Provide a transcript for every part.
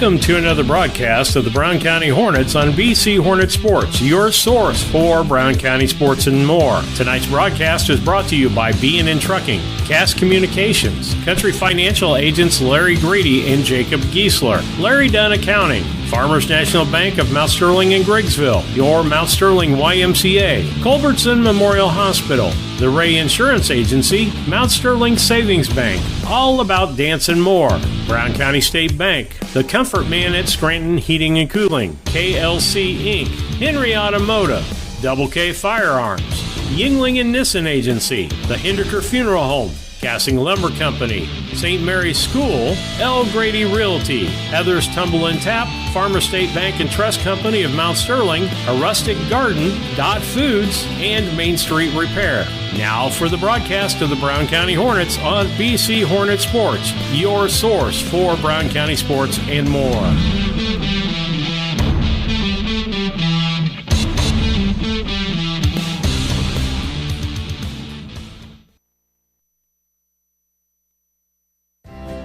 Welcome to another broadcast of the Brown County Hornets on BC Hornet Sports, your source for Brown County sports and more. Tonight's broadcast is brought to you by B&N Trucking, Cass Communications, Country Financial agents Larry Grady and Jacob Giesler, Larry Dunn Accounting, Farmers National Bank of Mount Sterling and Griggsville, your Mount Sterling YMCA, Culbertson Memorial Hospital, the Ray Insurance Agency, Mount Sterling Savings Bank, All About Dance and More, Brown County State Bank, The Comfort Man at Scranton Heating and Cooling, KLC Inc., Henry Automotive, Double K Firearms, Yingling and Nissen Agency, The Hinderker Funeral Home, Cassing Lumber Company, St. Mary's School, L. Grady Realty, Heather's Tumble and Tap, Farmer State Bank and Trust Company of Mount Sterling, A Rustic Garden, Dot Foods, and Main Street Repair. Now for the broadcast of the Brown County Hornets on BC Hornet Sports, your source for Brown County sports and more.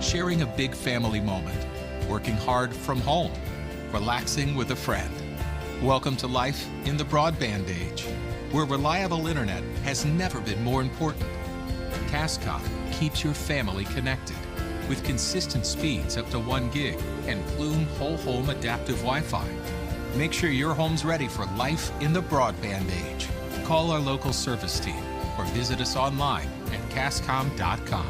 Sharing a big family moment, working hard from home, relaxing with a friend. Welcome to life in the broadband age, where reliable internet has never been more important. Cascom keeps your family connected with consistent speeds up to 1 gig and Plume whole home adaptive Wi-Fi. Make sure your home's ready for life in the broadband age. Call our local service team or visit us online at cascom.com.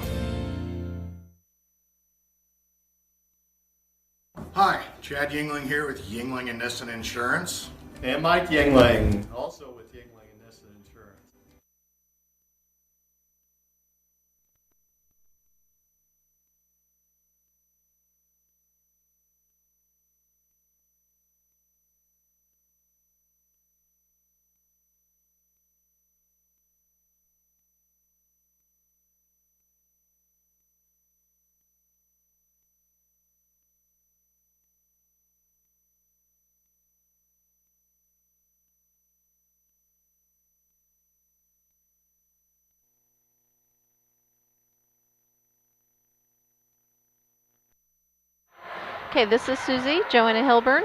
Hi, Chad Yingling here with Yingling and Nissen Insurance. And Mike Yingling, also with Yingling and Nissen Insurance. Okay, this is Susie Houston,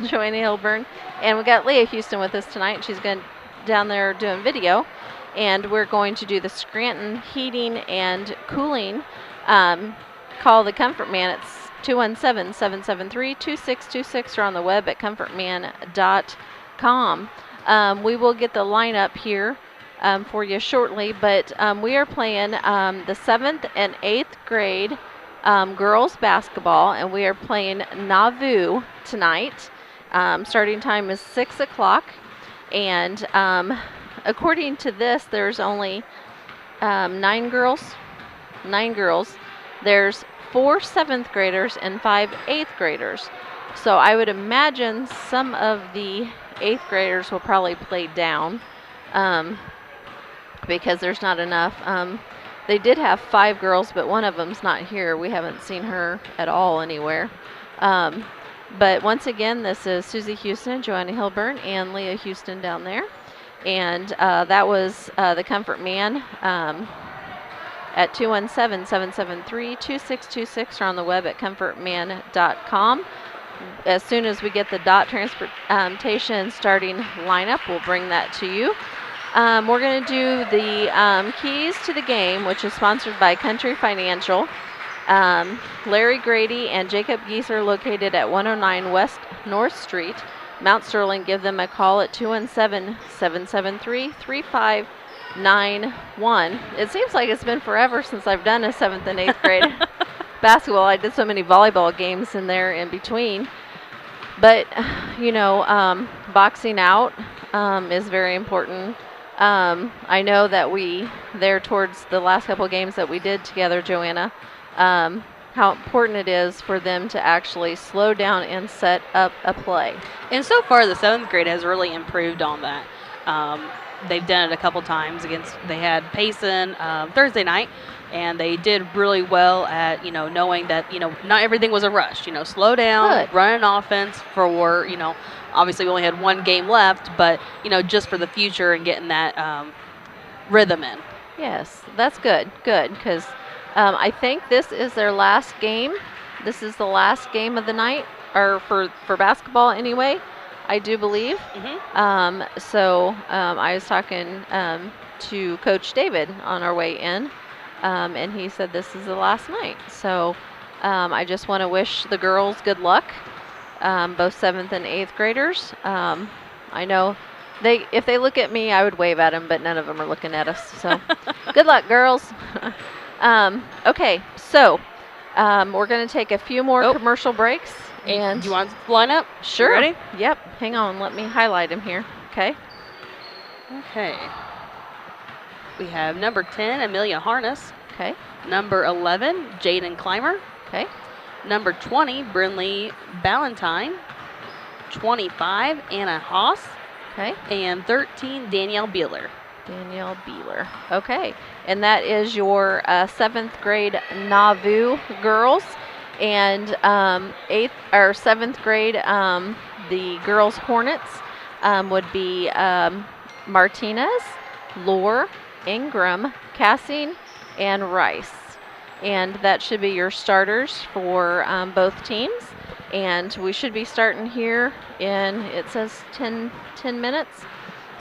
Joanna Hilburn, and we got Leah Houston with us tonight. She's going down there doing video, and we're going to do the Scranton Heating and Cooling. Call the Comfort Man. It's 217-773-2626 or on the web at comfortman.com. We will get the lineup here for you shortly, but we are playing the 7th and 8th grade girls basketball, and we are playing Nauvoo tonight. Starting time is 6 o'clock, and according to this, there's only 9 girls. There's 4 7th graders and 5 8th graders. So I would imagine some of the 8th graders will probably play down because there's not enough. They did have 5 girls, but one of them's not here. We haven't seen her at all anywhere. But once again, this is Susie Houston, Joanna Hilburn, and Leah Houston down there. And that was the Comfort Man at 217-773-2626 or on the web at comfortman.com. As soon as we get the DOT transportation starting lineup, we'll bring that to you. We're going to do the keys to the game, which is sponsored by Country Financial. Larry Grady and Jacob Giesler located at 109 West North Street, Mount Sterling. Give them a call at 217-773-3591. It seems like it's been forever since I've done a 7th and 8th grade basketball. I did so many volleyball games in there in between. But, boxing out is very important. I know that there towards the last couple of games that we did together, Joanna, how important it is for them to actually slow down and set up a play. And so far, the 7th grade has really improved on that. They've done it a couple times they had Payson Thursday night, and they did really well at, knowing that, not everything was a rush. Slow down, run an offense for, obviously we only had 1 game left, but, just for the future and getting that rhythm in. Yes, that's good, because I think this is their last game This is the last game of the night, or for basketball anyway, I do believe. I was talking to Coach David on our way in, and he said this is the last night. So I just want to wish the girls good luck, both 7th and 8th graders. I know if they look at me, I would wave at them, but none of them are looking at us. So good luck, girls. Okay, so we're going to take a few more commercial breaks. And do you want to line up? Sure. You ready? Yep. Hang on. Let me highlight him here. Okay. Okay. We have number 10, Amelia Harness. Okay. Number 11, Jaden Clymer. Okay. Number 20, Brinley Ballantyne. 25, Anna Haas. Okay. And 13, Danielle Beeler. Danielle Beeler. Okay. And that is your 7th grade Nauvoo girls. And 8th or 7th grade, the girls Hornets would be Martinez, Lore, Ingram, Cassing, and Rice. And that should be your starters for both teams. And we should be starting here in, it says 10 minutes.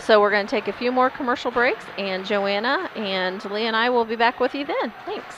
So we're going to take a few more commercial breaks, and Joanna and Lee and I will be back with you then. Thanks.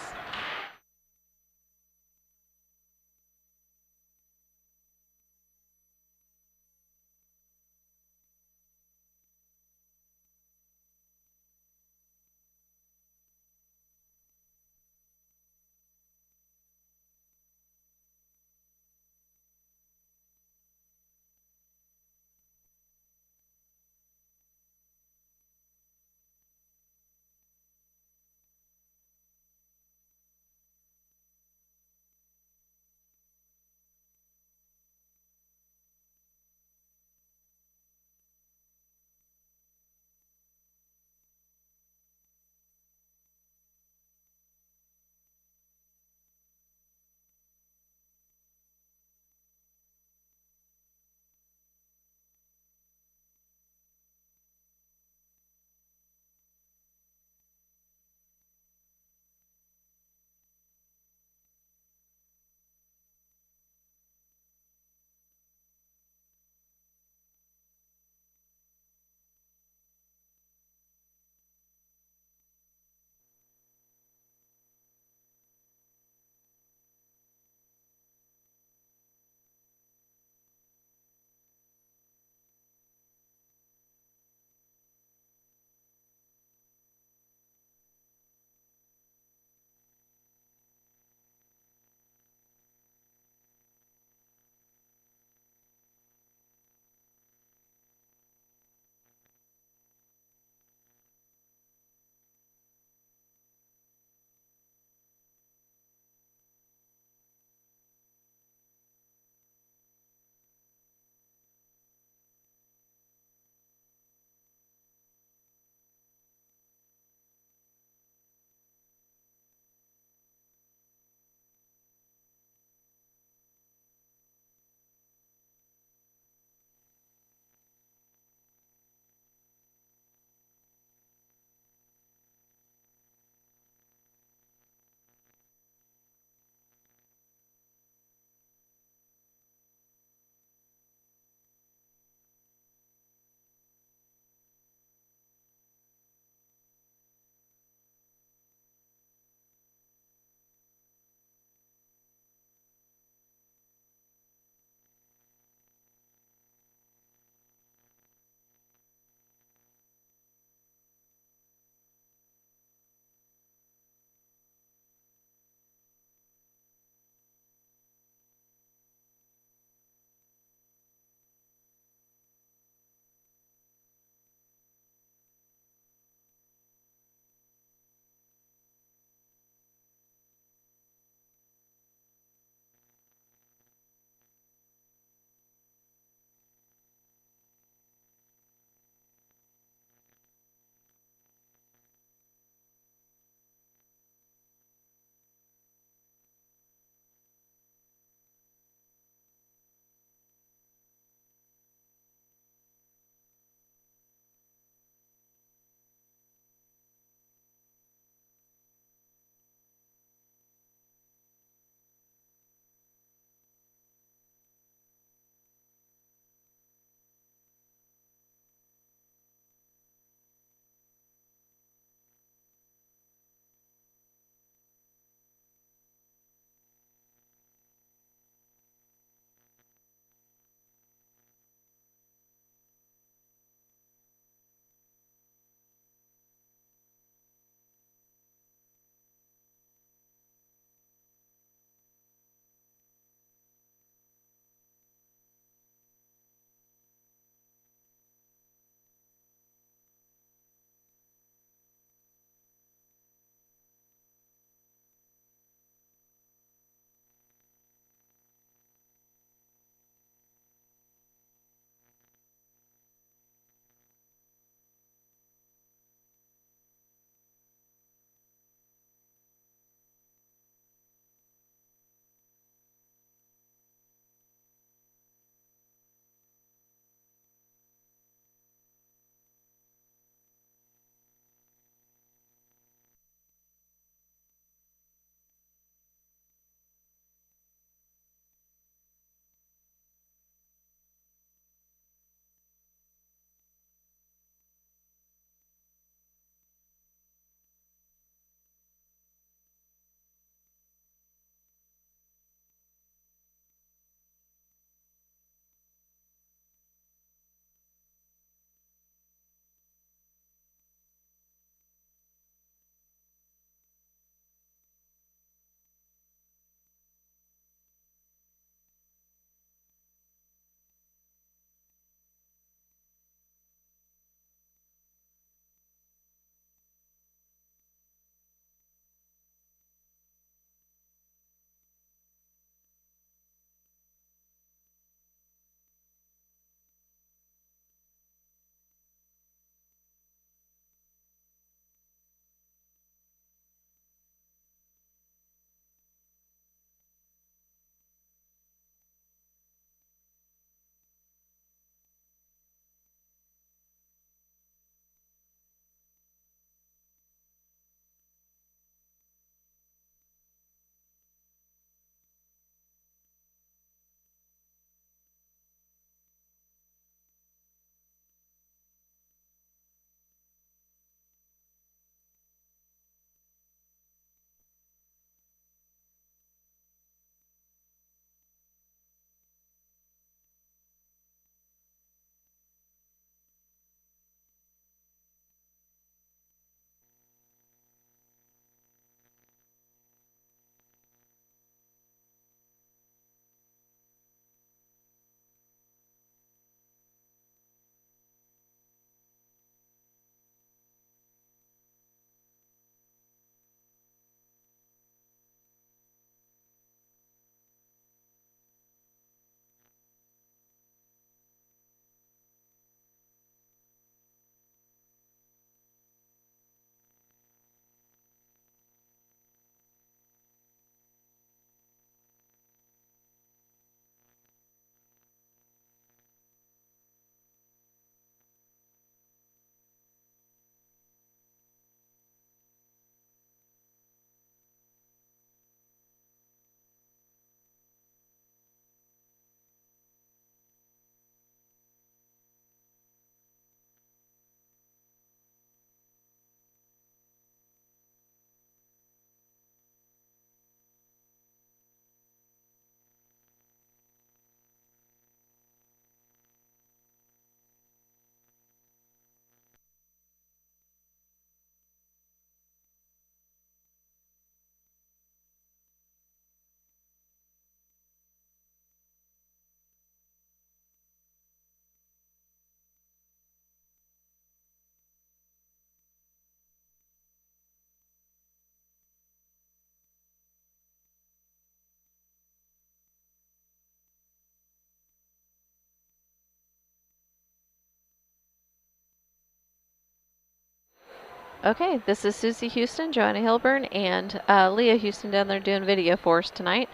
Okay, this is Susie Houston, Joanna Hilburn, and Leah Houston down there doing video for us tonight.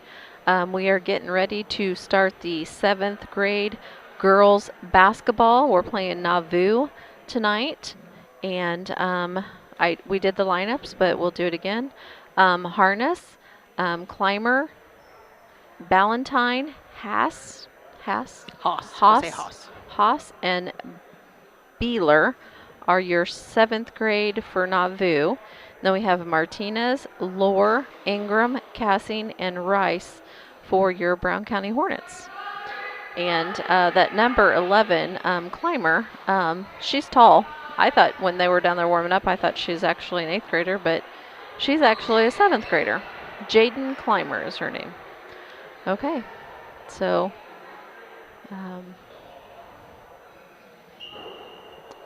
We are getting ready to start the 7th grade girls basketball. We're playing Nauvoo tonight, and we did the lineups, but we'll do it again. Harness, Climber, Ballantyne, Haas, and Beeler are your 7th grade for Nauvoo. Then we have Martinez, Lohr, Ingram, Cassing, and Rice for your Brown County Hornets. And that number 11, Climber, she's tall. I thought when they were down there warming up, I thought she was actually an 8th grader, but she's actually a 7th grader. Jaden Climber is her name. Okay, so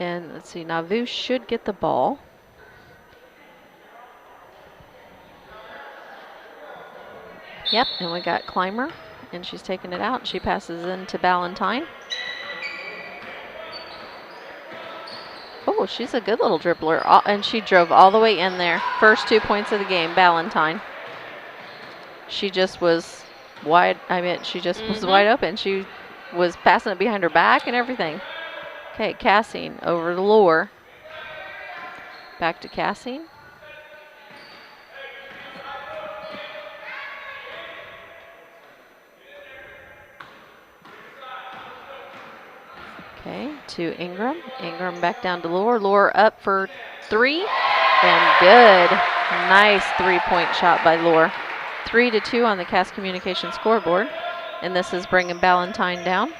and let's see, Nauvoo should get the ball. Yep, and we got Climber, and she's taking it out. She passes into Ballantyne. Oh, she's a good little dribbler, and she drove all the way in there. First 2 points of the game, Ballantyne. She just was wide. I mean, she just was wide open. She was passing it behind her back and everything. Okay, Cassing over to Lohr. Back to Cassing. Okay, to Ingram. Ingram back down to Lohr. Lohr up for 3. And good. Nice 3-point shot by Lohr. 3-2 on the Cass Communication scoreboard. And this is bringing Ballantyne down.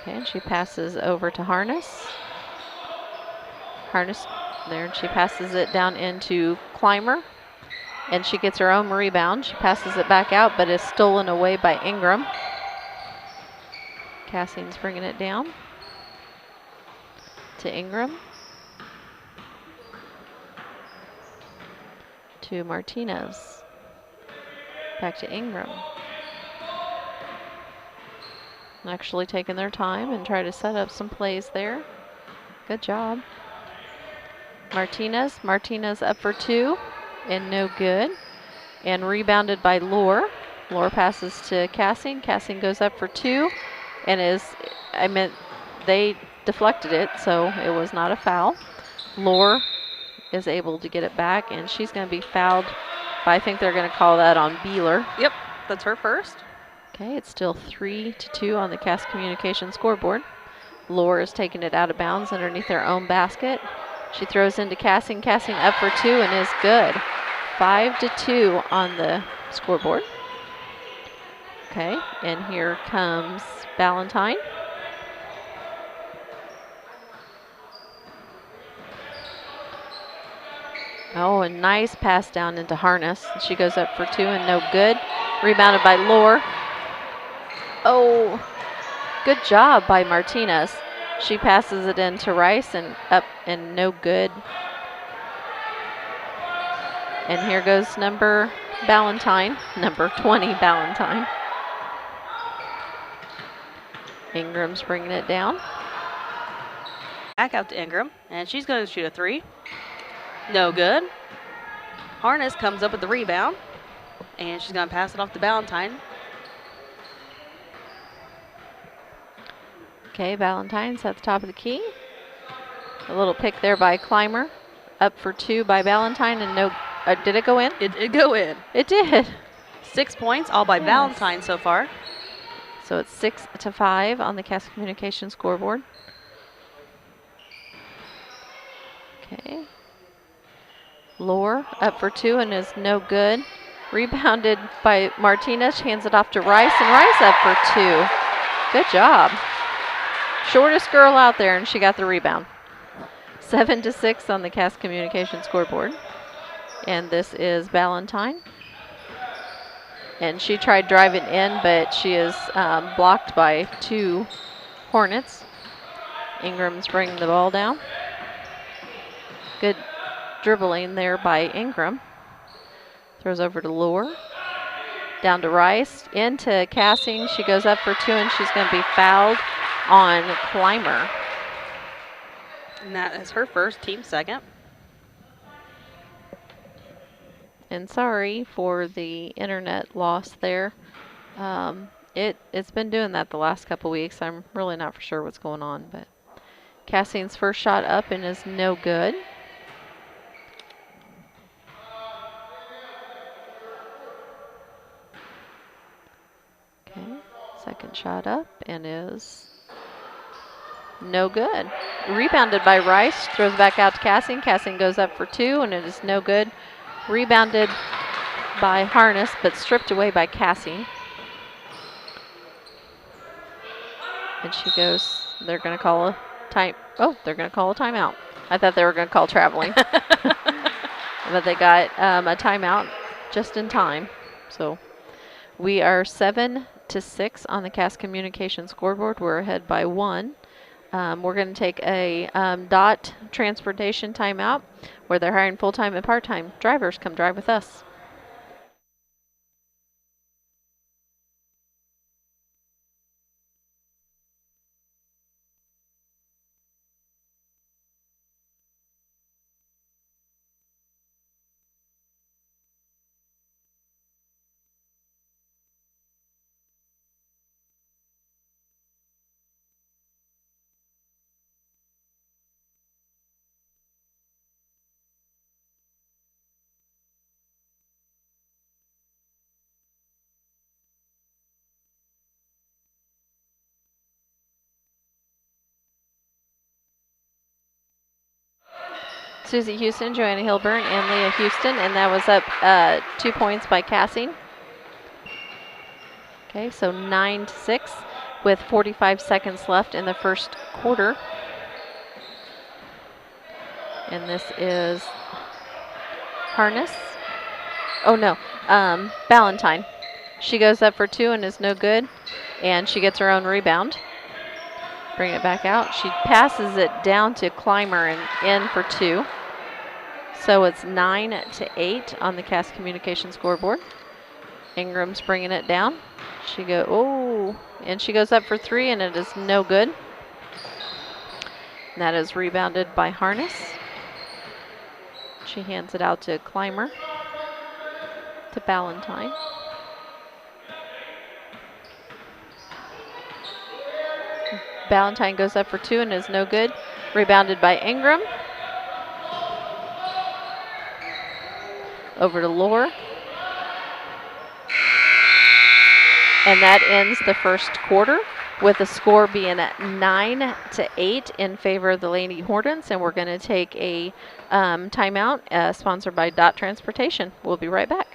Okay, and she passes over to Harness. Harness there, and she passes it down into Climber. And she gets her own rebound. She passes it back out, but is stolen away by Ingram. Cassing's bringing it down to Ingram. To Martinez. Back to Ingram. Actually taking their time and try to set up some plays there. Good job. Martinez up for 2 and no good. And rebounded by Lohr. Lohr passes to Cassing. Cassing goes up for 2 and they deflected it, so it was not a foul. Lohr is able to get it back, and she's going to be fouled, but I think they're going to call that on Beeler. Yep, that's her first. Okay, it's still 3-2 on the Cass Communication scoreboard. Lohr is taking it out of bounds underneath their own basket. She throws into Cassing. Cassing up for 2 and is good. 5-2 on the scoreboard. Okay, and here comes Ballantyne. Oh, a nice pass down into Harness. She goes up for 2 and no good. Rebounded by Lohr. Oh, good job by Martinez. She passes it into Rice and up and no good. And here goes number Ballantyne, number 20 Ballantyne. Ingram's bringing it down. Back out to Ingram, and she's going to shoot a 3. No good. Harness comes up with the rebound, and she's going to pass it off to Ballantyne. Okay, Ballantyne's at the top of the key. A little pick there by Climber. Up for 2 by Ballantyne, and no, did it go in? It did go in. It did. 6 points, all by Ballantyne so far. So it's 6-5 on the Cass Communication scoreboard. Okay. Lohr up for 2 and is no good. Rebounded by Martinez. She hands it off to Rice, and Rice up for 2. Good job. Shortest girl out there, and she got the rebound. 7-6 on the Cass Communication scoreboard. And this is Ballantyne. And she tried driving in, but she is blocked by 2 Hornets. Ingram's bringing the ball down. Good dribbling there by Ingram. Throws over to Lohr. Down to Rice. Into Cassing. She goes up for 2, and she's going to be fouled on Climber. And that is her first, team second. And sorry for the internet loss there. It's been doing that the last couple weeks. I'm really not for sure what's going on, but Cassian's first shot up and is no good. Okay, second shot up and is no good. Rebounded by Rice, throws back out to Cassian. Cassian goes up for 2 and it is no good. Rebounded by Harness, but stripped away by Cassian. And she goes, they're going to call a time. Oh, they're going to call a timeout. I thought they were going to call traveling. But they got a timeout just in time. So we are 7-6 on the Cass Communication scoreboard. We're ahead by 1. We're going to take a DOT transportation timeout where they're hiring full-time and part-time drivers. Come drive with us. Susie Houston, Joanna Hilburn, and Leah Houston, and that was up 2 points by Cassing. Okay, so 9-6 with 45 seconds left in the first quarter. And this is Harness. Oh no, Ballantyne. She goes up for 2 and is no good, and she gets her own rebound. Bring it back out. She passes it down to Clymer and in for 2. So it's 9-8 on the Cass Communication scoreboard. Ingram's bringing it down. And she goes up for 3 and it is no good. And that is rebounded by Harness. She hands it out to Clymer, to Ballantyne. Ballantyne goes up for 2 and is no good. Rebounded by Ingram. Over to Lohr. And that ends the first quarter with the score being at 9-8 in favor of the Lady Hornets. And we're going to take a timeout sponsored by DOT Transportation. We'll be right back.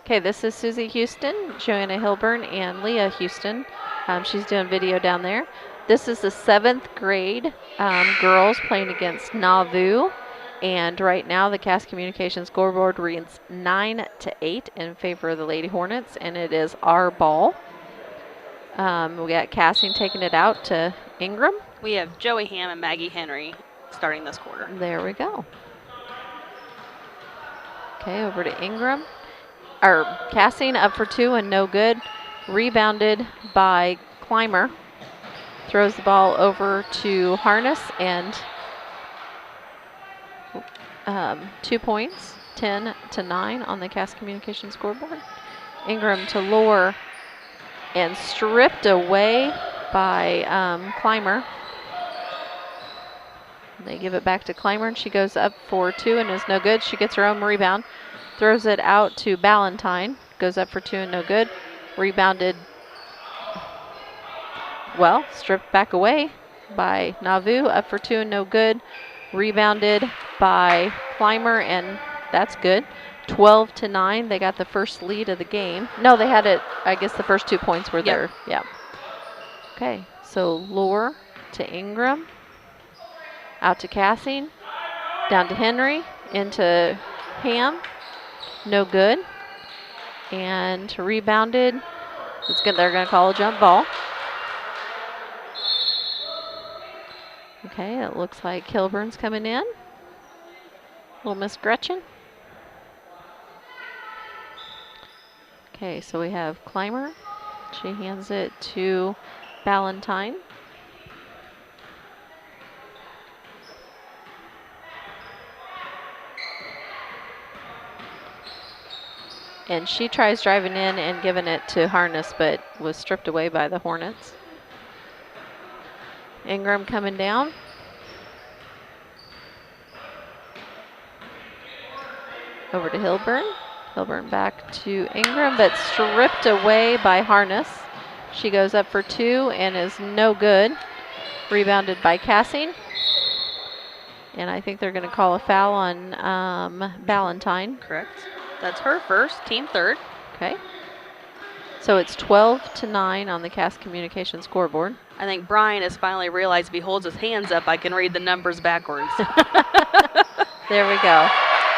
Okay, this is Susie Houston, Joanna Hilburn, and Leah Houston. She's doing video down there. This is the 7th grade girls playing against Nauvoo. And right now the Cass Communication scoreboard reads 9-8 in favor of the Lady Hornets, and it is our ball. We got Cassing taking it out to Ingram. We have Joey Ham and Maggie Henry starting this quarter. There we go. Okay, over to Ingram. Cassing up for 2 and no good. Rebounded by Clymer. Throws the ball over to Harness and 2 points, 10-9 on the Cass Communication scoreboard. Ingram to Lohr and stripped away by Clymer. They give it back to Clymer and she goes up for 2 and is no good. She gets her own rebound. Throws it out to Ballantyne. Goes up for 2 and no good. Rebounded. Well, stripped back away by Nauvoo, up for 2 and no good. Rebounded by Clymer, and that's good. 12-9. They got the first lead of the game. No, they had it. I guess the first 2 points were there. Yeah. Okay. So Lure to Ingram, out to Cassing, down to Henry, into Ham. No good. And rebounded. They're going to call a jump ball. Okay, it looks like Kilburn's coming in. Little Miss Gretchen. Okay, so we have Clymer. She hands it to Ballantyne. And she tries driving in and giving it to Harness, but was stripped away by the Hornets. Ingram coming down. Over to Hilburn. Hilburn back to Ingram, but stripped away by Harness. She goes up for 2 and is no good. Rebounded by Cassing. And I think they're going to call a foul on Ballantyne. Correct. That's her first, team third. Okay. So it's 12-9 on the Cass Communication scoreboard. I think Brian has finally realized if he holds his hands up, I can read the numbers backwards. There we go.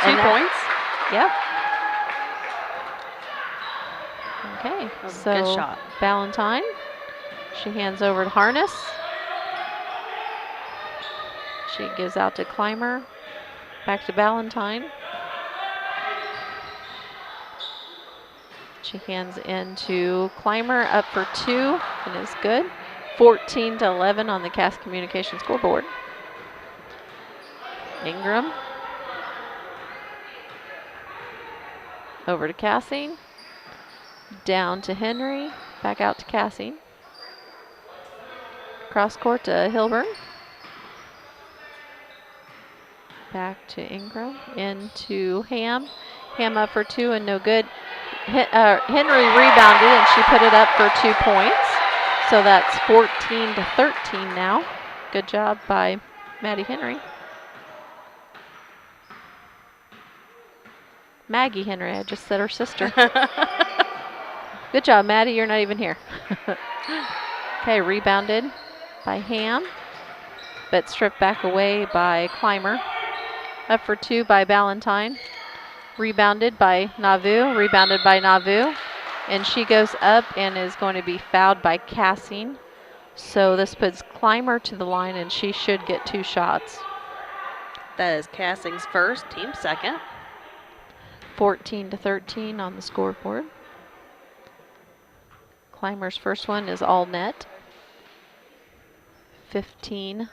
2 points. Yep. Okay, so good shot. Ballantyne, she hands over to Harness. She gives out to Clymer, back to Ballantyne. She hands into Clymer, up for 2, and is good. 14-11 on the Cass Communication scoreboard. Ingram. Over to Cassing. Down to Henry. Back out to Cassing. Cross court to Hilburn. Back to Ingram. Into Ham. Ham up for 2 and no good. Henry rebounded and she put it up for 2 points. So that's 14-13 now. Good job by Maddie Henry. Maggie Henry, I just said her sister. Good job, Maddie, you're not even here. Okay, rebounded by Ham, but stripped back away by Clymer. Up for 2 by Ballantyne. Rebounded by Nauvoo, and she goes up and is going to be fouled by Cassing. So this puts Clymer to the line, and she should get 2 shots. That is Cassing's first, team second. 14-13 on the scoreboard. Clymer's first one is all net. 15.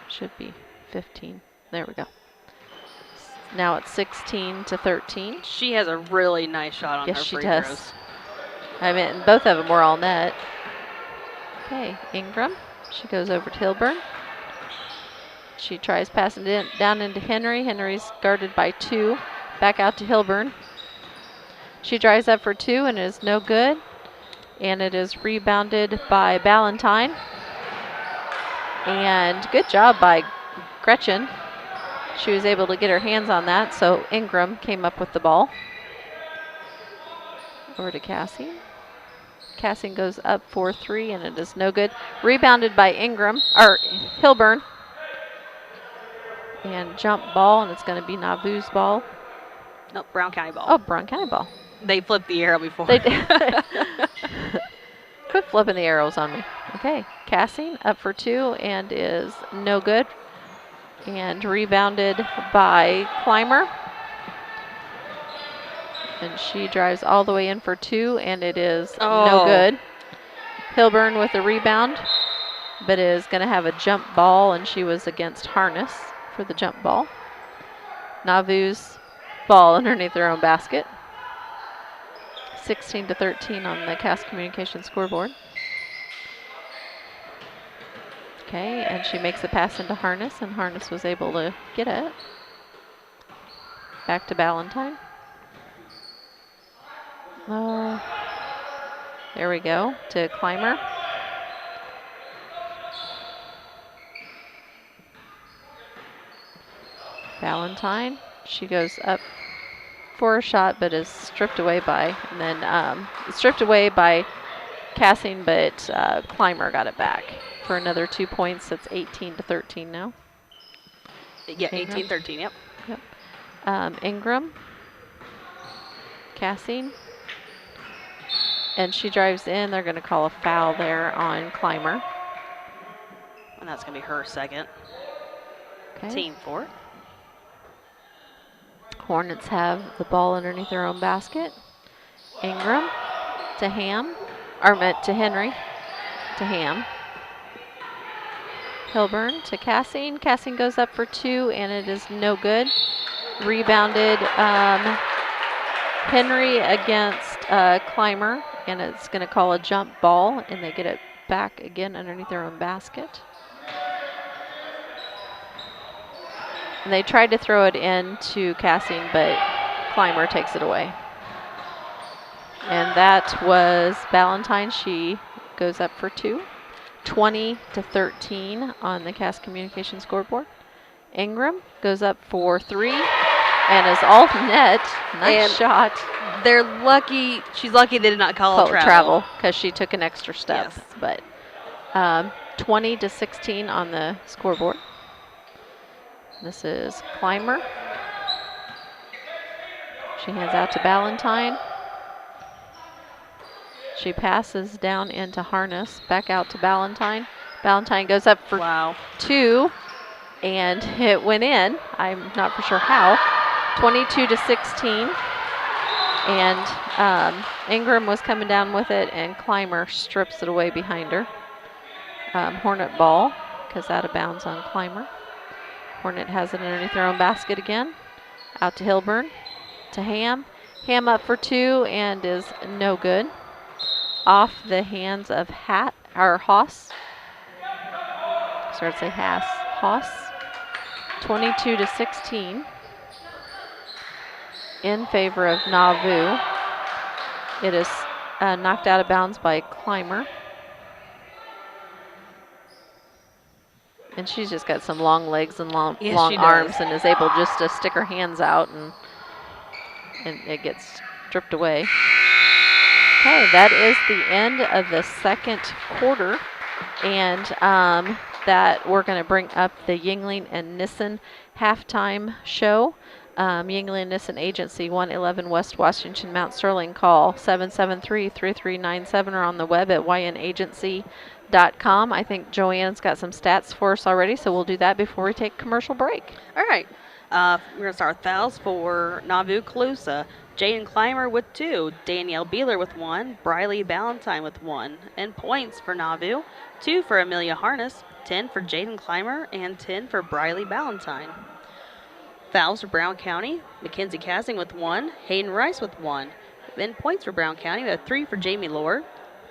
Should be 15. There we go. Now it's 16-13. She has a really nice shot on her free throws. Yes, she does. I mean, both of them were all net. Okay, Ingram. She goes over to Hilburn. She tries passing it down into Henry. Henry's guarded by 2. Back out to Hilburn. She drives up for 2 and is no good. And it is rebounded by Ballantyne. And good job by Gretchen. She was able to get her hands on that, so Ingram came up with the ball. Over to Cassing. Cassing goes up for 3 and it is no good. Rebounded by Hilburn. And jump ball, and it's going to be Nauvoo's ball. Nope, Brown County ball. Oh, Brown County ball. They flipped the arrow before. They did. Quit flipping the arrows on me. Okay, Cassing up for 2 and is no good. And rebounded by Clymer. And she drives all the way in for 2, and it is no good. Hilburn with a rebound, but is going to have a jump ball, and she was against Harness for the jump ball. Nauvoo's ball underneath their own basket. 16-13 on the Cass Communication scoreboard. Okay, and she makes a pass into Harness, and Harness was able to get it. Back to Ballantyne. There we go to Clymer. Valentine. She goes up for a shot, but is stripped away by, and then stripped away by Cassing, but Clymer got it back for another 2 points. That's 18-13 now. Yeah, 18-13, yep. Ingram. Cassing. And she drives in. They're going to call a foul there on Clymer. And that's going to be her second. Okay. Team 4. Hornets have the ball underneath their own basket. Ingram to Ham, or to Henry, to Ham. Hilburn to Cassing. Cassing goes up for 2, and it is no good. Rebounded Henry against Clymer, and it's going to call a jump ball, and they get it back again underneath their own basket. And they tried to throw it into Cassing, but Clymer takes it away. And that was Valentine. She goes up for 2. 20-13 on the Cass Communication scoreboard. Ingram goes up for 3 and is all net. Nice shot. They're lucky. She's lucky they did not call travel because she took an extra step. Yes. But 20-16 on the scoreboard. This is Clymer. She hands out to Valentine. She passes down into Harness, back out to Valentine. Valentine goes up for 2, and it went in. I'm not for sure how. 22-16. And Ingram was coming down with it, and Clymer strips it away behind her. Hornet ball, because out of bounds on Clymer. Hornet has it underneath their own basket again. Out to Hilburn, to Ham. Ham up for 2 and is no good. Off the hands of Haas. Sorry to say Haas. 22-16 in favor of Nauvoo. It is knocked out of bounds by Clymer. And she's just got some long legs and long arms and is able just to stick her hands out, and it gets stripped away. Okay, that is the end of the second quarter, and that we're going to bring up the Yuengling and Nissen halftime show. Yuengling and Nissen Agency, 111 West Washington, Mount Sterling. Call 773-3397 or on the web at ynagency.com. I think Joanne's got some stats for us already, so we'll do that before we take commercial break. All right. We're going to start fouls for Nauvoo-Colusa. Jaden Clymer with 2, Danielle Beeler with 1, Briley Ballantyne with 1. And points for Nauvoo, 2 for Amelia Harness, 10 for Jaden Clymer, and 10 for Briley Ballantyne. Fouls for Brown County, Mackenzie Cassing with 1, Hayden Rice with 1. Then points for Brown County, we have 3 for Jamie Lohr,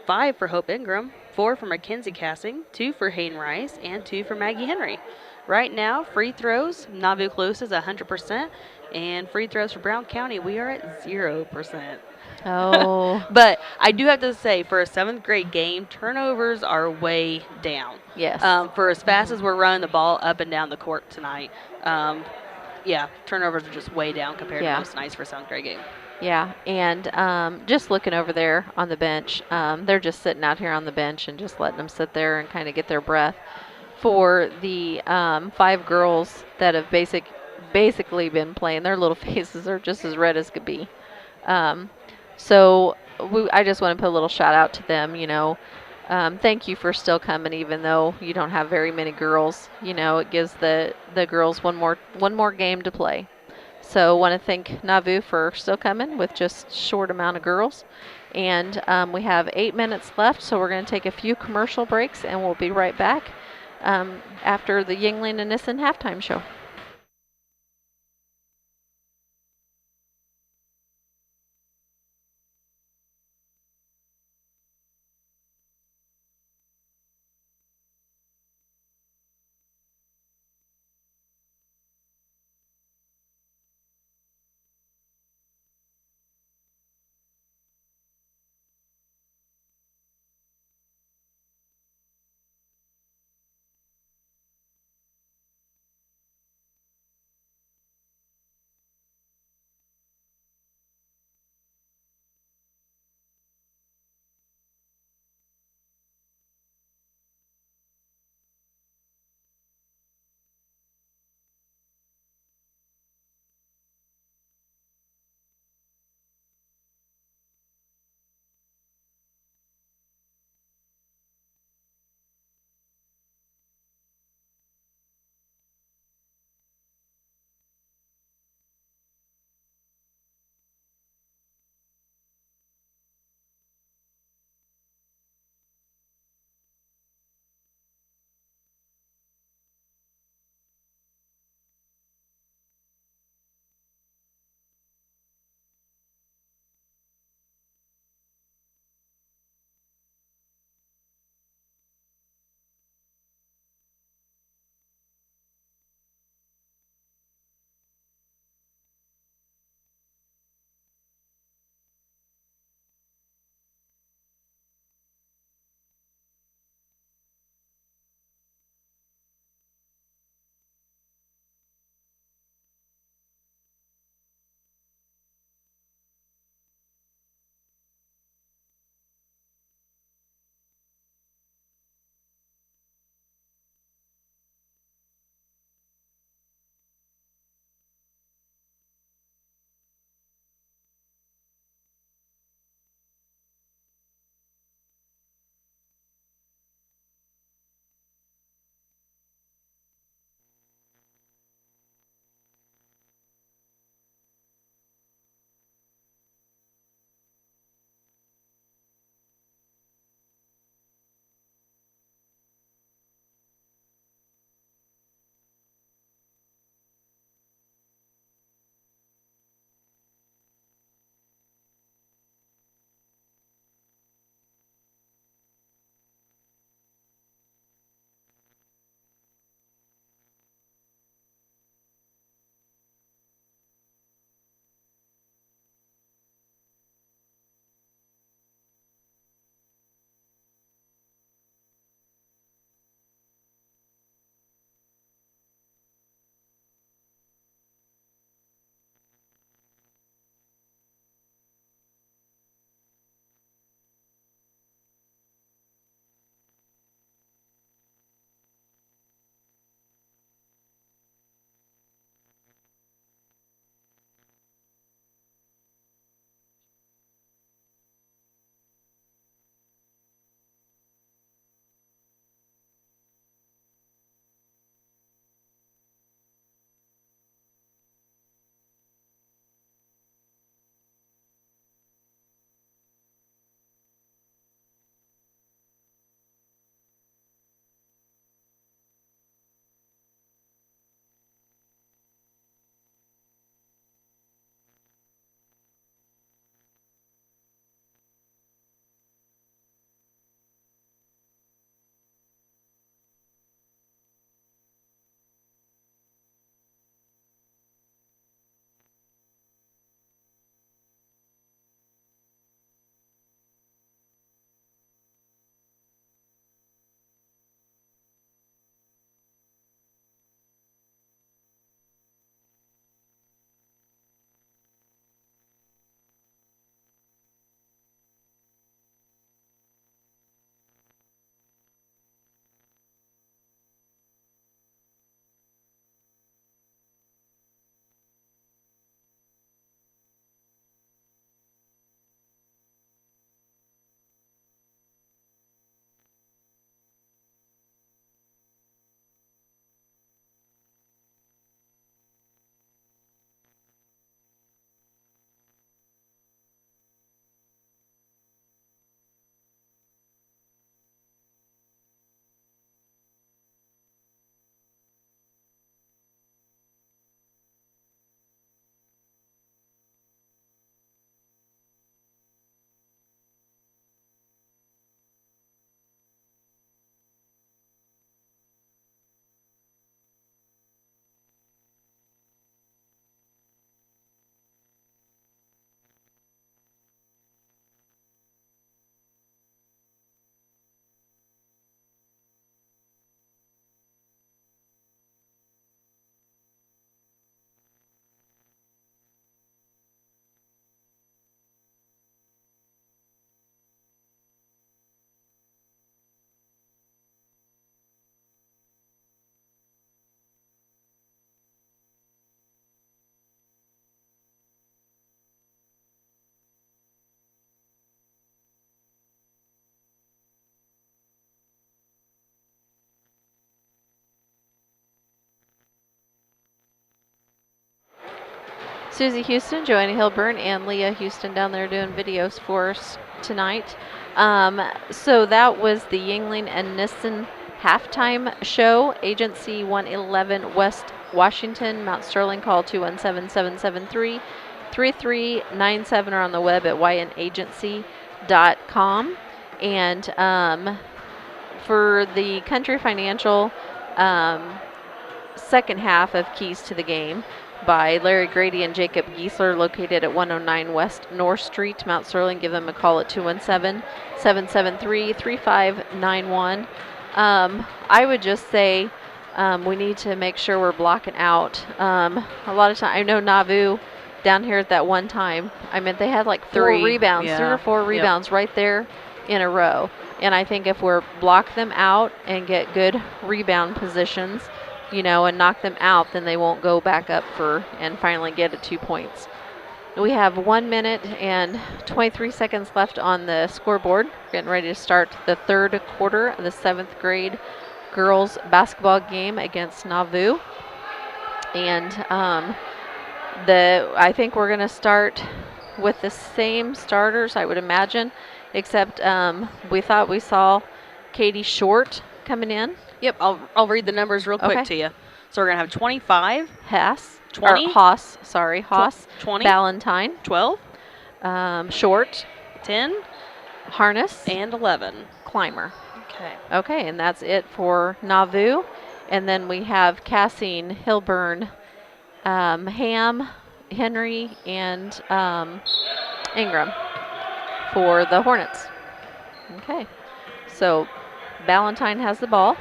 5 for Hope Ingram, 4 for Mackenzie Cassing, 2 for Hayden Rice, and 2 for Maggie Henry. Right now, free throws, Nauvoo-Colusa is 100%, and free throws for Brown County, we are at 0%. Oh. But I do have to say, for a 7th grade game, turnovers are way down. Yes. For as fast as we're running the ball up and down the court tonight, turnovers are just way down compared to most nights for a 7th grade game. Yeah, and just looking over there on the bench, they're just sitting out here on the bench and just letting them sit there and kind of get their breath. For the 5 girls that have basically been playing, their little faces are just as red as could be. So I just want to put a little shout out to them. Thank you for still coming, even though you don't have very many girls. It gives the girls one more game to play. So I want to thank Nauvoo for still coming with just short amount of girls. And we have 8 minutes left, so we're going to take a few commercial breaks, and we'll be right back after the Yuengling and Nissen halftime show. Susie Houston, Joanna Hilburn, and Leah Houston down there doing videos for us tonight. So that was the Yingling and Nissen halftime show. Agency 111 West Washington, Mount Sterling, call 217-773-3397 or on the web at ynagency.com. And for the Country Financial second half of Keys to the Game by Larry Grady and Jacob Giesler, located at 109 West North Street, Mount Sterling. Give them a call at 217-773-3591. I would just say we need to make sure we're blocking out. A lot of time, I know Nauvoo down here at that one time, I mean, they had like three or four rebounds right there in a row. And I think if we're block them out and get good rebound positions, you know, and knock them out, then they won't go back up and finally get it 2 points. We have 1 minute and 23 seconds left on the scoreboard. We're getting ready to start the third quarter of the 7th grade girls basketball game against Nauvoo. And I think we're going to start with the same starters, I would imagine, except we thought we saw Katie Short coming in. Yep, I'll read the numbers real quick to you. So we're going to have 25. Haas. 20. Haas. 20. Ballantyne. 12. Short. 10. Harness. And 11. Climber. Okay. Okay, and that's it for Nauvoo. And then we have Cassine, Hilburn, Ham, Henry, and Ingram for the Hornets. Okay, so Ballantyne has the ball.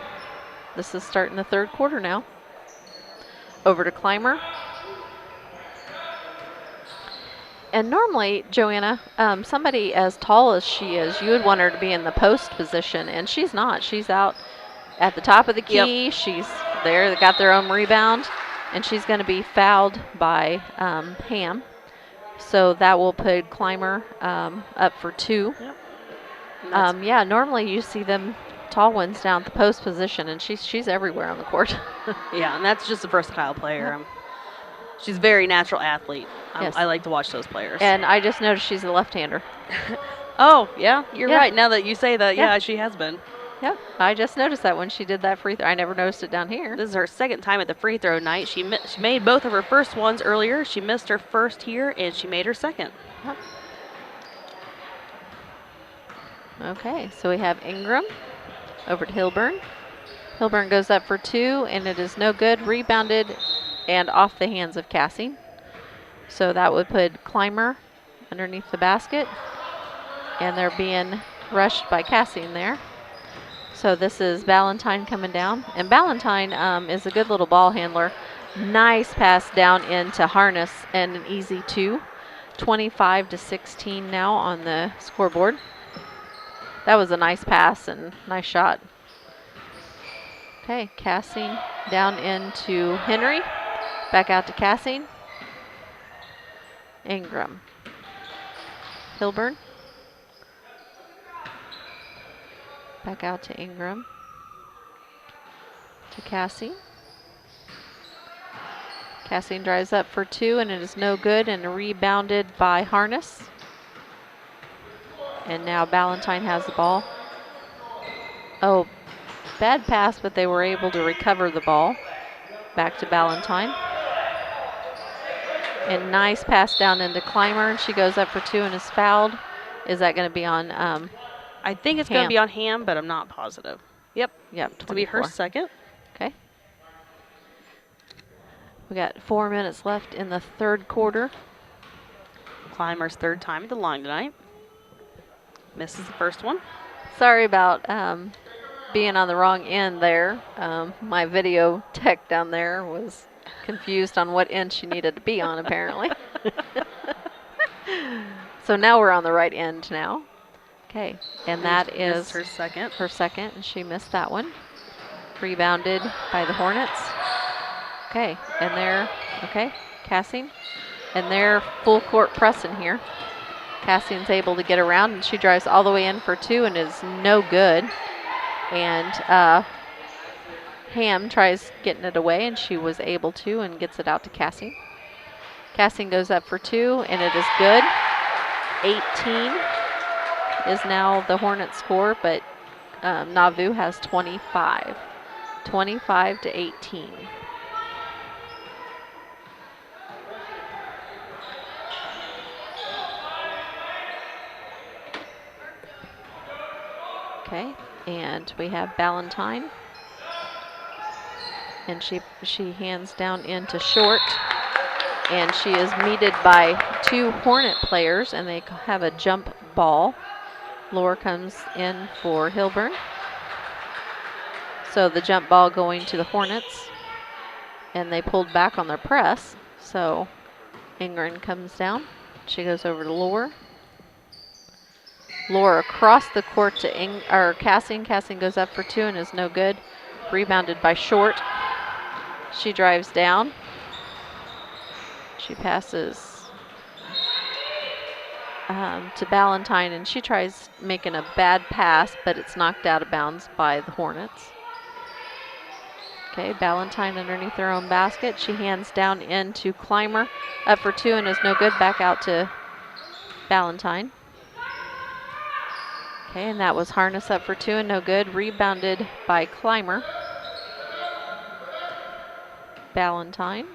This is starting the third quarter now. Over to Climber. And normally, Joanna, somebody as tall as she is, you would want her to be in the post position, and she's not. She's out at the top of the key. Yep. She's there. They got their own rebound, and she's going to be fouled by Ham. So that will put Climber up for 2. Yep. Yeah, normally you see them tall ones down at the post position, and she's everywhere on the court. Yeah, and that's just a versatile player. Yep. She's a very natural athlete. Yes. I like to watch those players. And I just noticed she's a left-hander. Oh, yeah, you're right. Now that you say that, yeah, she has been. Yep, I just noticed that when she did that free throw. I never noticed it down here. This is her second time at the free throw night. She made both of her first ones earlier. She missed her first here, and she made her second. Yep. Okay, so we have Ingram over to Hilburn. Hilburn goes up for 2, and it is no good. Rebounded and off the hands of Cassie. So that would put Climber underneath the basket, and they're being rushed by Cassie in there. So this is Ballantyne coming down, and Ballantyne is a good little ball handler. Nice pass down into Harness, and an easy 2. 25-16 now on the scoreboard. That was a nice pass and nice shot. Okay, Cassine down into Henry. Back out to Cassine. Ingram. Hilburn. Back out to Ingram. To Cassine. Cassine drives up for 2, and it is no good, and rebounded by Harness. And now Ballantyne has the ball. Oh, bad pass, but they were able to recover the ball. Back to Ballantyne. And nice pass down into Climber, and she goes up for 2 and is fouled. Is that going to be on I think it's going to be on Ham, but I'm not positive. Yep. Yep, It'll be her second. Okay. We got 4 minutes left in the third quarter. Climber's third time at the line tonight. Misses the first one. Sorry about being on the wrong end there. My video tech down there was confused on what end she needed to be on, apparently. So now we're on the right end now. Okay, and that is her second. Her second, and she missed that one. Rebounded by the Hornets. Okay, and they're, okay, Cassine. And they're full court pressing here. Cassine's able to get around, and she drives all the way in for 2 and is no good. And Ham tries getting it away, and she was able to and gets it out to Cassine. Casting goes up for 2, and it is good. 18 is now the Hornet score, but Nauvoo has 25. 25 to 18. Okay, and we have Ballantyne. And she hands down into short. And she is meted by 2 Hornet players, and they have a jump ball. Lore comes in for Hilburn. So the jump ball going to the Hornets. And they pulled back on their press. So Ingrid comes down. She goes over to Lore. Lore across the court to Casting. Casting goes up for 2 and is no good. Rebounded by Short. She drives down. She passes to Ballantyne, and she tries making a bad pass, but it's knocked out of bounds by the Hornets. Okay, Ballantyne underneath her own basket. She hands down into Clymer, up for 2 and is no good. Back out to Ballantyne. Okay, and that was Harness up for 2 and no good. Rebounded by Clymer. Ballantyne.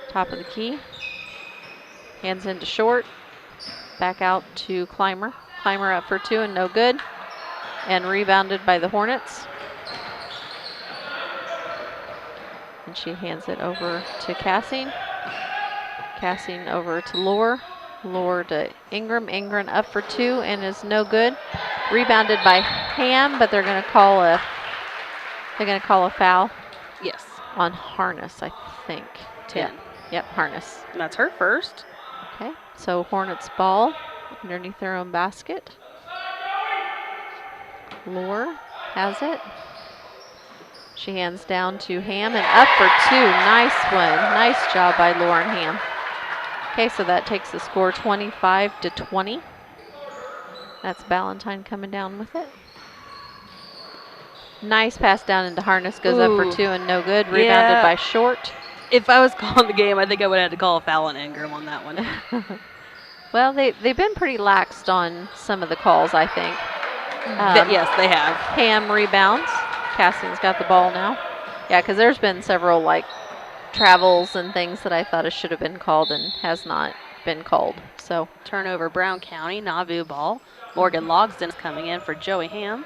Top of the key. Hands into Short. Back out to Clymer. Clymer up for 2 and no good. And rebounded by the Hornets. And she hands it over to Cassie. Cassie over to Lore. Lore to Ingram. Ingram up for 2 and is no good. Rebounded by Ham, but they're going to call a foul. Yes. On Harness, I think. 10. Yep, Harness. And that's her first. Okay, so Hornets ball underneath their own basket. Lore has it. She hands down to Ham and up for 2. Nice one. Nice job by Lauren Ham. Okay, so that takes the score 25 to 20. That's Ballantyne coming down with it. Nice pass down into Harness, goes up for 2 and no good. Rebounded by Short. If I was calling the game, I think I would have had to call a foul on Ingram on that one. Well, they've been pretty laxed on some of the calls, I think. Yes, they have. Ham rebounds. Cassie's got the ball now. Yeah, because there's been several like travels and things that I thought it should have been called and has not been called. So turnover, Brown County, Nauvoo ball. Morgan Logsden is coming in for Joey Ham.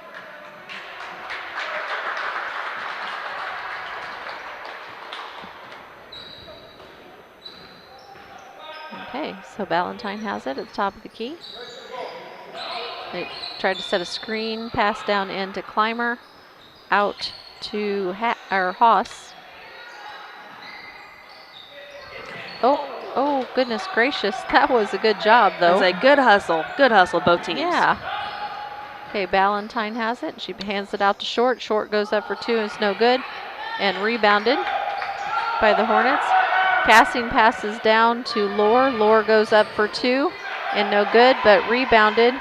Okay, so Ballantyne has it at the top of the key. They tried to set a screen, pass down into Clymer, out to Haas. Oh, goodness gracious. That was a good job, though. It was a good hustle. Good hustle, both teams. Yeah. Okay, Ballantyne has it. She hands it out to Short. Short goes up for 2 and it's no good. And rebounded by the Hornets. Casting passes down to Lore. Lore goes up for 2 and no good, but rebounded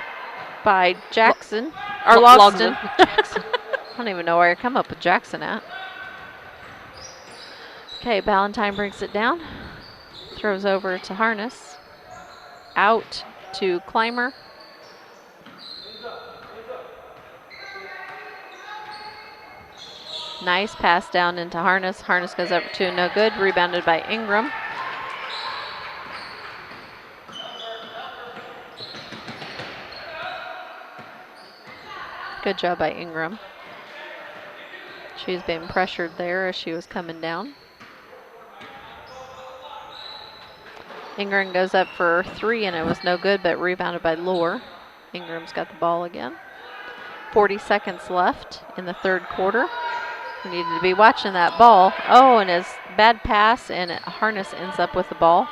by Jackson. Or Logsden. Jackson. I don't even know where I come up with Jackson at. Okay, Ballantyne brings it down. Throws over to Harness. Out to Clymer. Nice pass down into Harness. Harness goes up for 2, no good. Rebounded by Ingram. Good job by Ingram. She's been pressured there as she was coming down. Ingram goes up for 3 and it was no good, but rebounded by Lore. Ingram's got the ball again. 40 seconds left in the third quarter. We needed to be watching that ball. Oh, and his bad pass, and Harness ends up with the ball.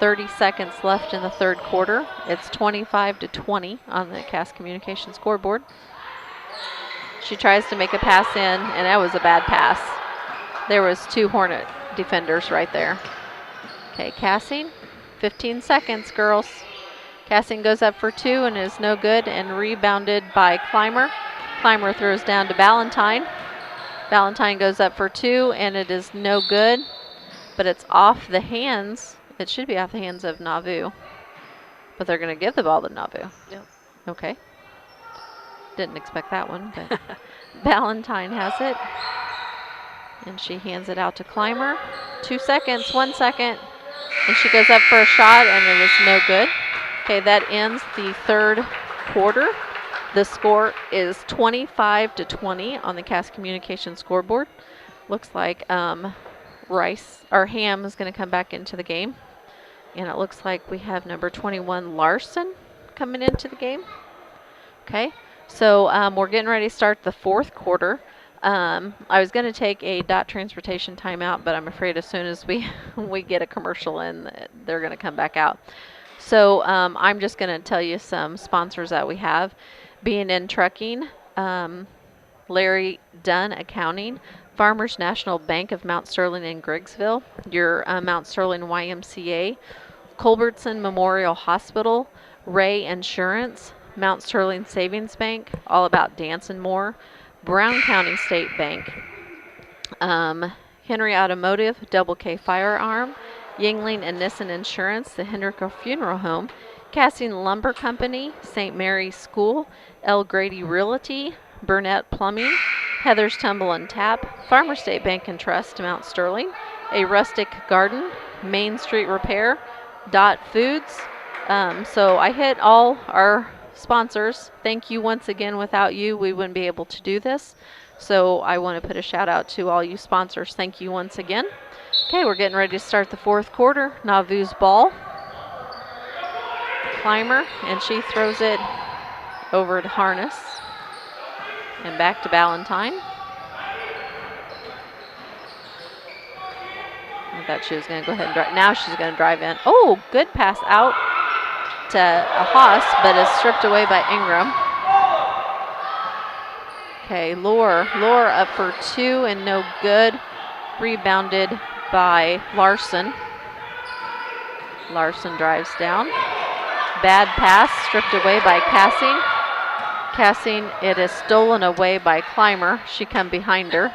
30 seconds left in the third quarter. It's 25 to 20 on the Cass Communication scoreboard. She tries to make a pass in, and that was a bad pass. There was 2 Hornet defenders right there. Okay, Cassie, 15 seconds, girls. Cassie goes up for 2 and is no good, and rebounded by Clymer. Clymer throws down to Ballantyne. Ballantyne goes up for 2 and it is no good, but it's off the hands It should be off the hands of Nauvoo. But they're going to give the ball to Nauvoo. Yep. Okay. Didn't expect that one, but Ballantyne has it. And she hands it out to Clymer. 2 seconds, 1 second. And she goes up for a shot, and it is no good. Okay, that ends the third quarter. The score is 25-20 on the Cass Communications scoreboard. Looks like Ham is going to come back into the game. And it looks like we have number 21, Larson, coming into the game. Okay, so we're getting ready to start the fourth quarter. I was going to take a dot transportation timeout, but I'm afraid as soon as we get a commercial in, they're going to come back out. So I'm just going to tell you some sponsors that we have. B&N Trucking, Larry Dunn Accounting, Farmers National Bank of Mount Sterling in Griggsville, your Mount Sterling YMCA, Culbertson Memorial Hospital, Ray Insurance, Mount Sterling Savings Bank, All About Dance and More, Brown County State Bank, Henry Automotive, Double K Firearm, Yingling and Nissen Insurance, the Henrico Funeral Home, Cassing Lumber Company, St. Mary's School, L. Grady Realty, Burnett Plumbing, Heather's Tumble and Tap, Farmer State Bank and Trust, Mount Sterling, A Rustic Garden, Main Street Repair, Dot Foods. So I hit all our sponsors. Thank you once again. Without you, we wouldn't be able to do this. So I want to put a shout out to all you sponsors. Thank you once again. Okay, we're getting ready to start the fourth quarter. Nauvoo's ball. Clymer, and she throws it over to Harness. And back to Ballantyne. I thought she was going to go ahead and drive. Now she's going to drive in. Oh, good pass out to Haas, but is stripped away by Ingram. Okay, Lore up for 2 and no good. Rebounded by Larson. Larson drives down. Bad pass, stripped away by Cassing. Cassing, it is stolen away by Clymer. She come behind her.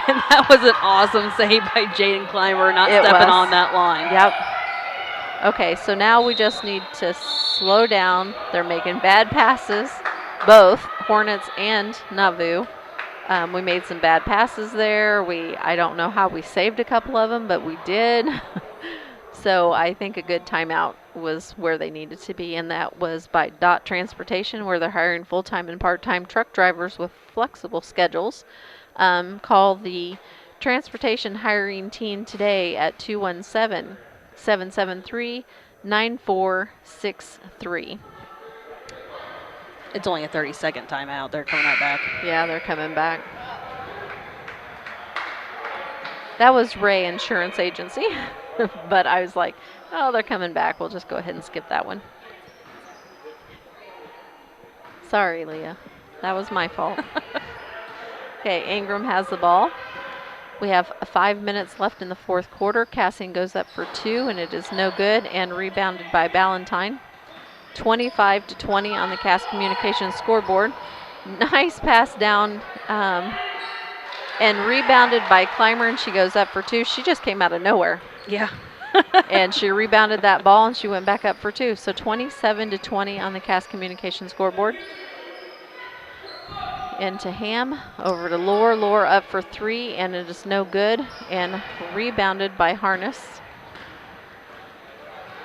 And that was an awesome save by Jaden Clymer, not stepping on that line. Yep. Okay, so now we just need to slow down. They're making bad passes, both Hornets and Nauvoo. We made some bad passes there. I don't know how we saved a couple of them, but we did. So I think a good timeout was where they needed to be, and that was by Dot Transportation, where they're hiring full-time and part-time truck drivers with flexible schedules. Call the transportation hiring team today at 217-773-9463. It's only a 30-second timeout. They're coming right back. Yeah, they're coming back. That was Ray Insurance Agency, but I was like, oh, they're coming back. We'll just go ahead and skip that one. Sorry, Leah. That was my fault. Okay, Ingram has the ball. We have 5 minutes left in the fourth quarter. Cassing goes up for 2, and it is no good, and rebounded by Ballantyne. 25-20 on the Cass Communications scoreboard. Nice pass down and rebounded by Clymer, and she goes up for 2. She just came out of nowhere. Yeah. And she rebounded that ball, and she went back up for 2. So 27-20 on the Cass Communications scoreboard. Into Ham, over to Lore. Lore up for 3, and it is no good, and rebounded by Harness.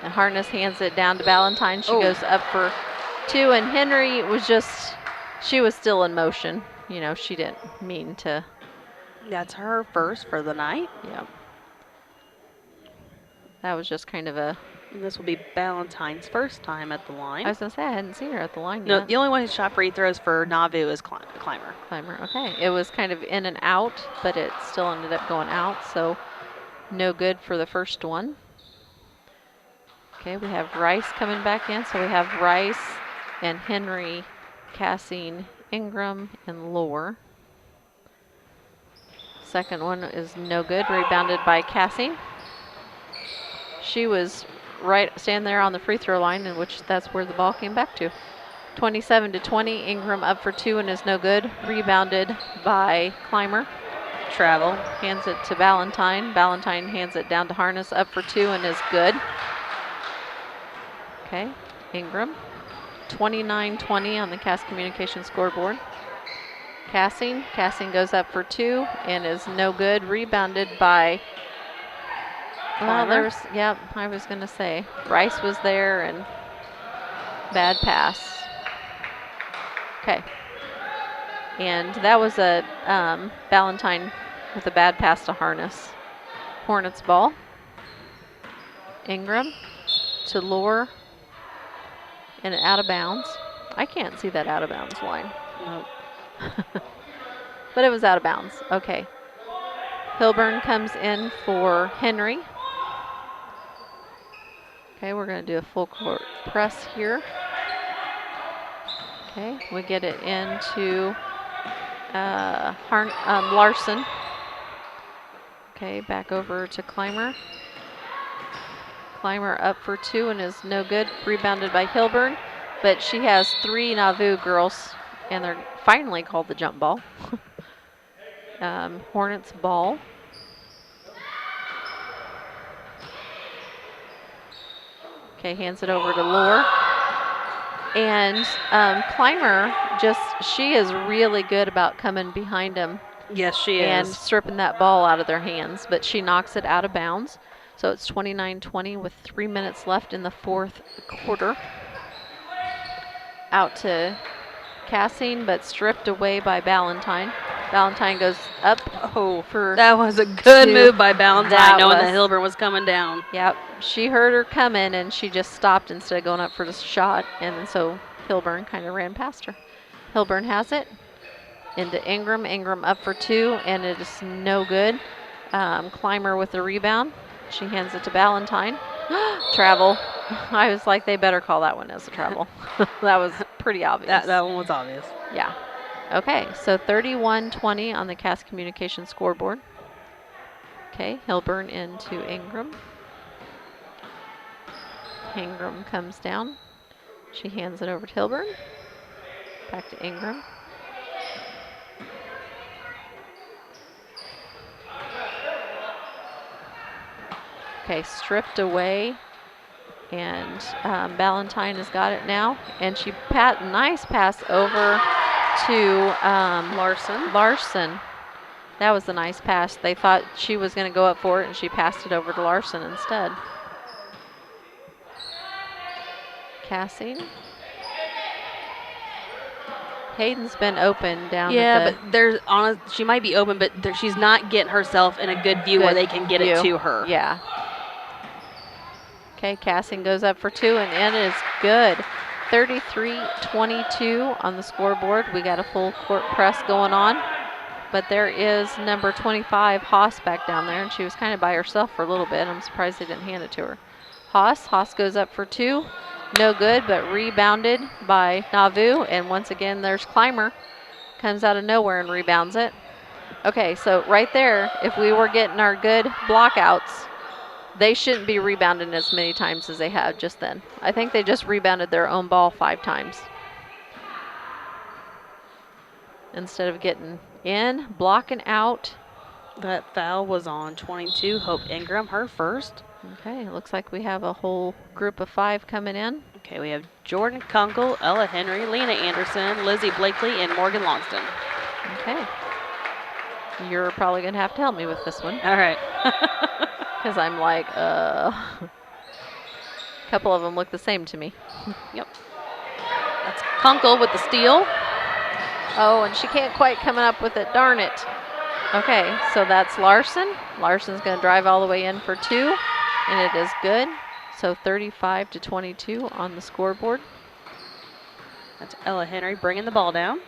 And Harness hands it down to Ballantyne. She goes up for 2, and Henry was she was still in motion. You know, she didn't mean to. That's her first for the night. Yep. That was just kind of a. And this will be Ballantyne's first time at the line. I was going to say, I hadn't seen her at the line No, yet. the only one who shot free throws for Nauvoo is Clymer. Clymer, okay. It was kind of in and out, but it still ended up going out, so no good for the first one. Okay, we have Rice coming back in, so we have Rice and Henry, Cassing, Ingram, and Lore. Second one is no good, rebounded by Cassing. She was standing there on the free throw line, in which that's where the ball came back to. 27-20, Ingram up for 2 and is no good, rebounded by Clymer. Travel. Hands it to Valentine. Valentine hands it down to Harness, up for 2 and is good. Okay, Ingram. 29-20 on the Cass Communication scoreboard. Cassing goes up for 2 and is no good. Rebounded by, well, there's, yep, I was going to say, Rice was there and bad pass. Okay. And that was a Valentine with a bad pass to Harness. Hornets ball. Ingram to Lure and out of bounds. I can't see that out of bounds line. Nope. But it was out of bounds. Okay. Hilburn comes in for Henry. Okay, we're going to do a full court press here. Okay, we get it into Larson. Okay, back over to Clymer. Clymer up for 2 and is no good. Rebounded by Hilburn, but she has 3 Nauvoo girls, and they're finally called the jump ball. Hornets ball. Okay, hands it over to Lure. And Clymer, she is really good about coming behind him. Yes, she is. And stripping that ball out of their hands, but she knocks it out of bounds. So it's 29-20 with 3 minutes left in the 4th quarter. Out to Cassing, but stripped away by Valentine. Valentine goes up for that was a good 2. move by Valentine, knowing that Hilburn was coming down. Yep, she heard her coming and she just stopped instead of going up for the shot, and so Hilburn kind of ran past her. Hilburn has it into Ingram. Ingram up for 2, and it is no good. Clymer with the rebound. She hands it to Valentine. Travel. I was like, they better call that one as a travel. That was pretty obvious. That one was obvious. Yeah. Okay, so 31-20 on the Cass Communication scoreboard. Okay, Hilburn into Ingram. Ingram comes down. She hands it over to Hilburn. Back to Ingram. Okay, stripped away, and Valentine has got it now, and she nice pass over to Larson. That was a nice pass. They thought she was going to go up for it, and she passed it over to Larson instead. Cassing. Hayden's been open down. Yeah, but she might be open, but she's not getting herself in a good view where they can get it to her. Yeah. Okay, Cassing goes up for 2, and it is good. 33-22 on the scoreboard. We got a full court press going on, but there is number 25, Haas, back down there, and she was kind of by herself for a little bit. I'm surprised they didn't hand it to her. Haas goes up for 2. No good, but rebounded by Nauvoo, and once again, there's Clymer. Comes out of nowhere and rebounds it. Okay, so right there, if we were getting our good blockouts, they shouldn't be rebounding as many times as they have just then. I think they just rebounded their own ball 5 times. Instead of getting in, blocking out. That foul was on 22, Hope Ingram, her first. Okay, looks like we have a whole group of 5 coming in. Okay, we have Jordan Kunkel, Ella Henry, Lena Anderson, Lizzie Blakely, and Morgan Longston. Okay. You're probably going to have to help me with this one. All right. Because I'm like, a couple of them look the same to me. Yep. That's Kunkel with the steal. Oh, and she can't quite coming up with it. Darn it. Okay, so that's Larson. Larson's going to drive all the way in for 2, and it is good. So 35-22 on the scoreboard. That's Ella Henry bringing the ball down.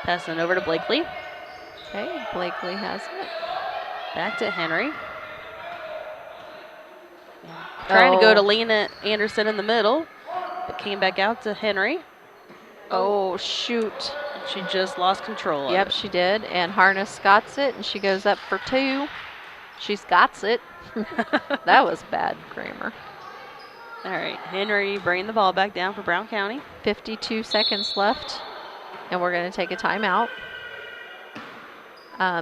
Passing it over to Blakely. Okay, Blakely has it. Back to Henry. Trying to go to Lena Anderson in the middle, but came back out to Henry. Oh, shoot. She just lost control. Yep, she did. And Harness got it, and she goes up for 2. She's got it. That was bad grammar. All right, Henry bringing the ball back down for Brown County. 52 seconds left, and we're going to take a timeout.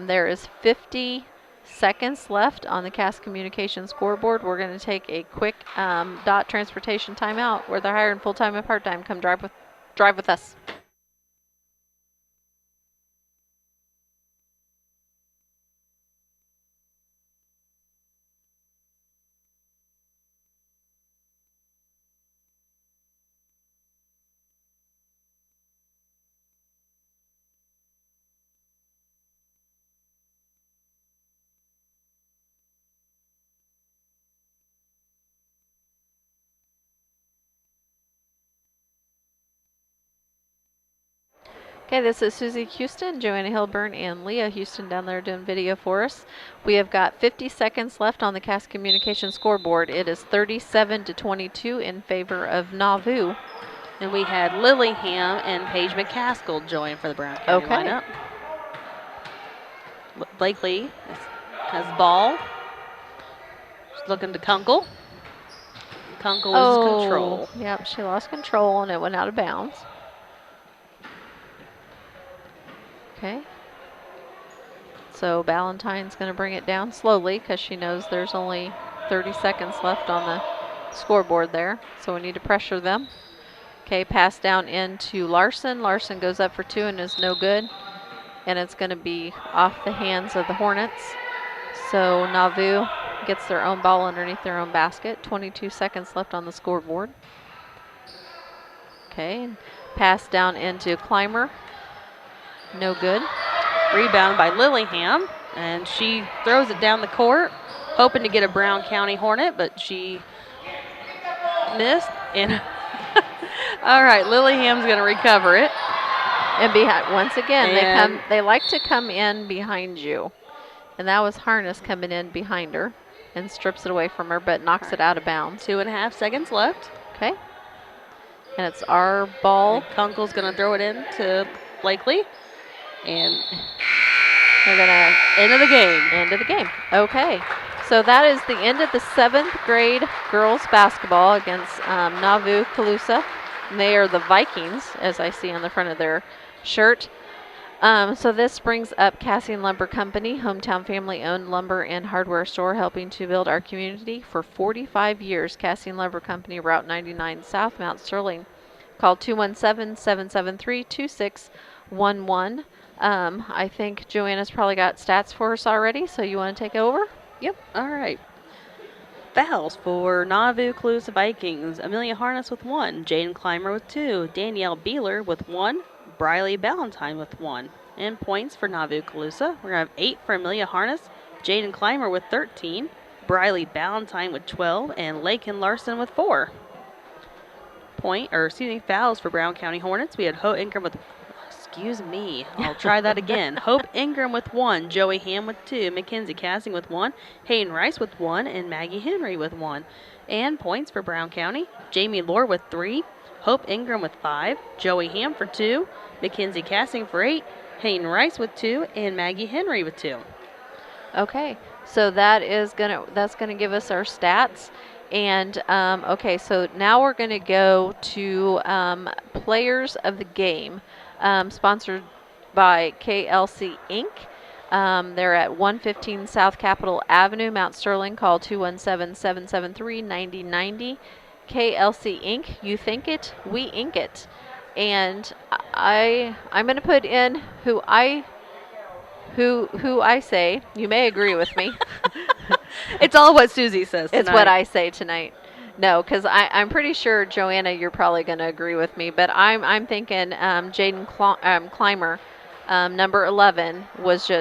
There is 50 seconds left on the Cass Communications scoreboard. We're going to take a quick DOT transportation timeout where they're hiring full-time and part-time. Come drive with us. Okay, this is Susie Houston, Joanna Hilburn, and Leah Houston down there doing video for us. We have got 50 seconds left on the Cass Communication scoreboard. It is 37-22 in favor of Nauvoo. And we had Lillingham and Paige McCaskill join for the Brown County lineup. Blakely has the ball. She's looking to Kunkel. Kunkel loses control. Yep, she lost control and it went out of bounds. Okay. So Ballantyne's going to bring it down slowly because she knows there's only 30 seconds left on the scoreboard there. So we need to pressure them. Okay, pass down into Larson. Larson goes up for two and is no good. And it's going to be off the hands of the Hornets. So Nauvoo gets their own ball underneath their own basket. 22 seconds left on the scoreboard. Okay, pass down into Clymer. No good. Rebound by Lillingham, and she throws it down the court, hoping to get a Brown County Hornet, but she missed. And all right, Lillingham's going to recover it. And once again, they like to come in behind you. And that was Harness coming in behind her and strips it away from her, but knocks it out of bounds. 2.5 seconds left. Okay. And it's our ball. And Kunkel's going to throw it in to Blakely. And they're going to end of the game. End of the game. Okay. So that is the end of the 7th grade girls basketball against Nauvoo-Colusa. They are the Vikings, as I see on the front of their shirt. So this brings up Cassian Lumber Company, hometown family-owned lumber and hardware store, helping to build our community for 45 years. Cassian Lumber Company, Route 99 South, Mount Sterling. Call 217-773-2611. I think Joanna's probably got stats for us already, so you want to take over? Yep. All right. Fouls for Nauvoo-Colusa Vikings. Amelia Harness with 1. Jaden Clymer with 2. Danielle Beeler with 1. Briley Ballantyne with 1. And points for Nauvoo-Colusa. We're going to have 8 for Amelia Harness. Jaden Clymer with 13. Briley Ballantyne with 12. And Lakin Larson with 4. Fouls for Brown County Hornets. We had Hope Ingram with... Excuse me. I'll try that again. Hope Ingram with 1. Joey Ham with 2. Mackenzie Cassing with 1. Hayden Rice with 1. And Maggie Henry with 1. And points for Brown County. Jamie Lohr with 3. Hope Ingram with 5. Joey Ham for 2. Mackenzie Cassing for 8. Hayden Rice with 2. And Maggie Henry with 2. Okay. So that's gonna give us our stats. And okay, so now we're gonna go to players of the game. Sponsored by KLC Inc. They're at 115 South Capitol Avenue, Mount Sterling. Call 217-773-9090. KLC Inc. You think it, we ink it. And I'm going to put in who I say. You may agree with me. It's all what Susie says tonight. It's what I say tonight. No, because I'm pretty sure, Joanna, you're probably going to agree with me. But I'm thinking Jaden Clymer, number 11,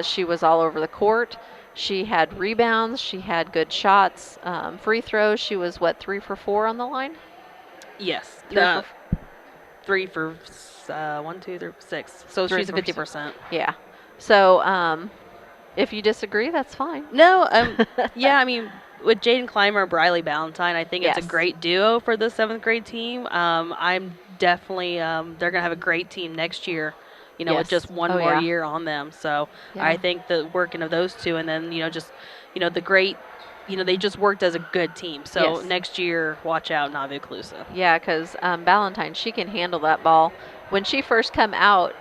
she was all over the court. She had rebounds. She had good shots. Free throws. She was, 3 for 4 on the line? Yes. 3 for 1, 2, 3, 6. So she's at 50%. Yeah. So if you disagree, that's fine. No. Yeah, I mean, with Jaden Clymer, Briley Ballantyne, I think it's a great duo for the 7th grade team. I'm definitely they're going to have a great team next year, with just one more year on them. So I think the working of those two, and then, the great they just worked as a good team. So Yes. next year, watch out, Nauvoo-Colusa. Yeah, because Valentine, she can handle that ball. When she first come out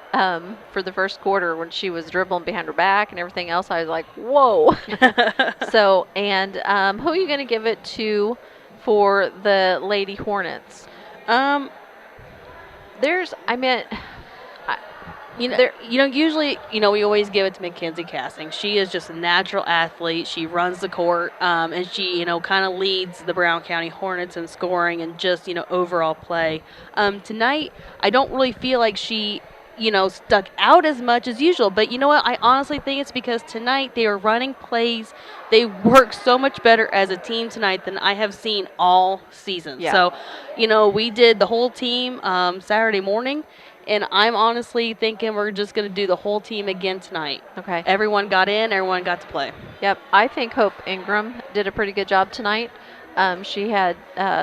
for the first quarter, when she was dribbling behind her back and everything else, I was like, whoa. So, and who are you going to give it to for the Lady Hornets? Um, I meant, usually, we always give it to Mackenzie Casting. She is just a natural athlete. She runs the court, and she, kind of leads the Brown County Hornets in scoring and just, overall play. Tonight, I don't really feel like she, stuck out as much as usual. But you know what? I honestly think it's because tonight they were running plays. They worked so much better as a team tonight than I have seen all season. Yeah. So, we did the whole team Saturday morning. And I'm honestly thinking we're just going to do the whole team again tonight. Okay. Everyone got in. Everyone got to play. Yep. I think Hope Ingram did a pretty good job tonight. She had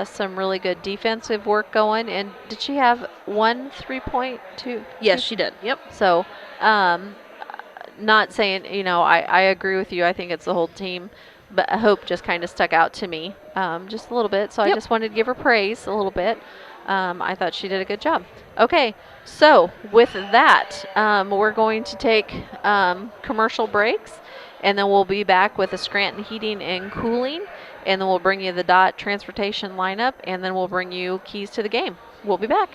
some really good defensive work going. And did she have 1 3-point? Yes, she did. Yep. So, not saying, I agree with you. I think it's the whole team. But Hope just kind of stuck out to me just a little bit. So I just wanted to give her praise a little bit. I thought she did a good job. Okay, so with that, we're going to take commercial breaks, and then we'll be back with the Scranton Heating and Cooling, and then we'll bring you the DOT transportation lineup, and then we'll bring you keys to the game. We'll be back.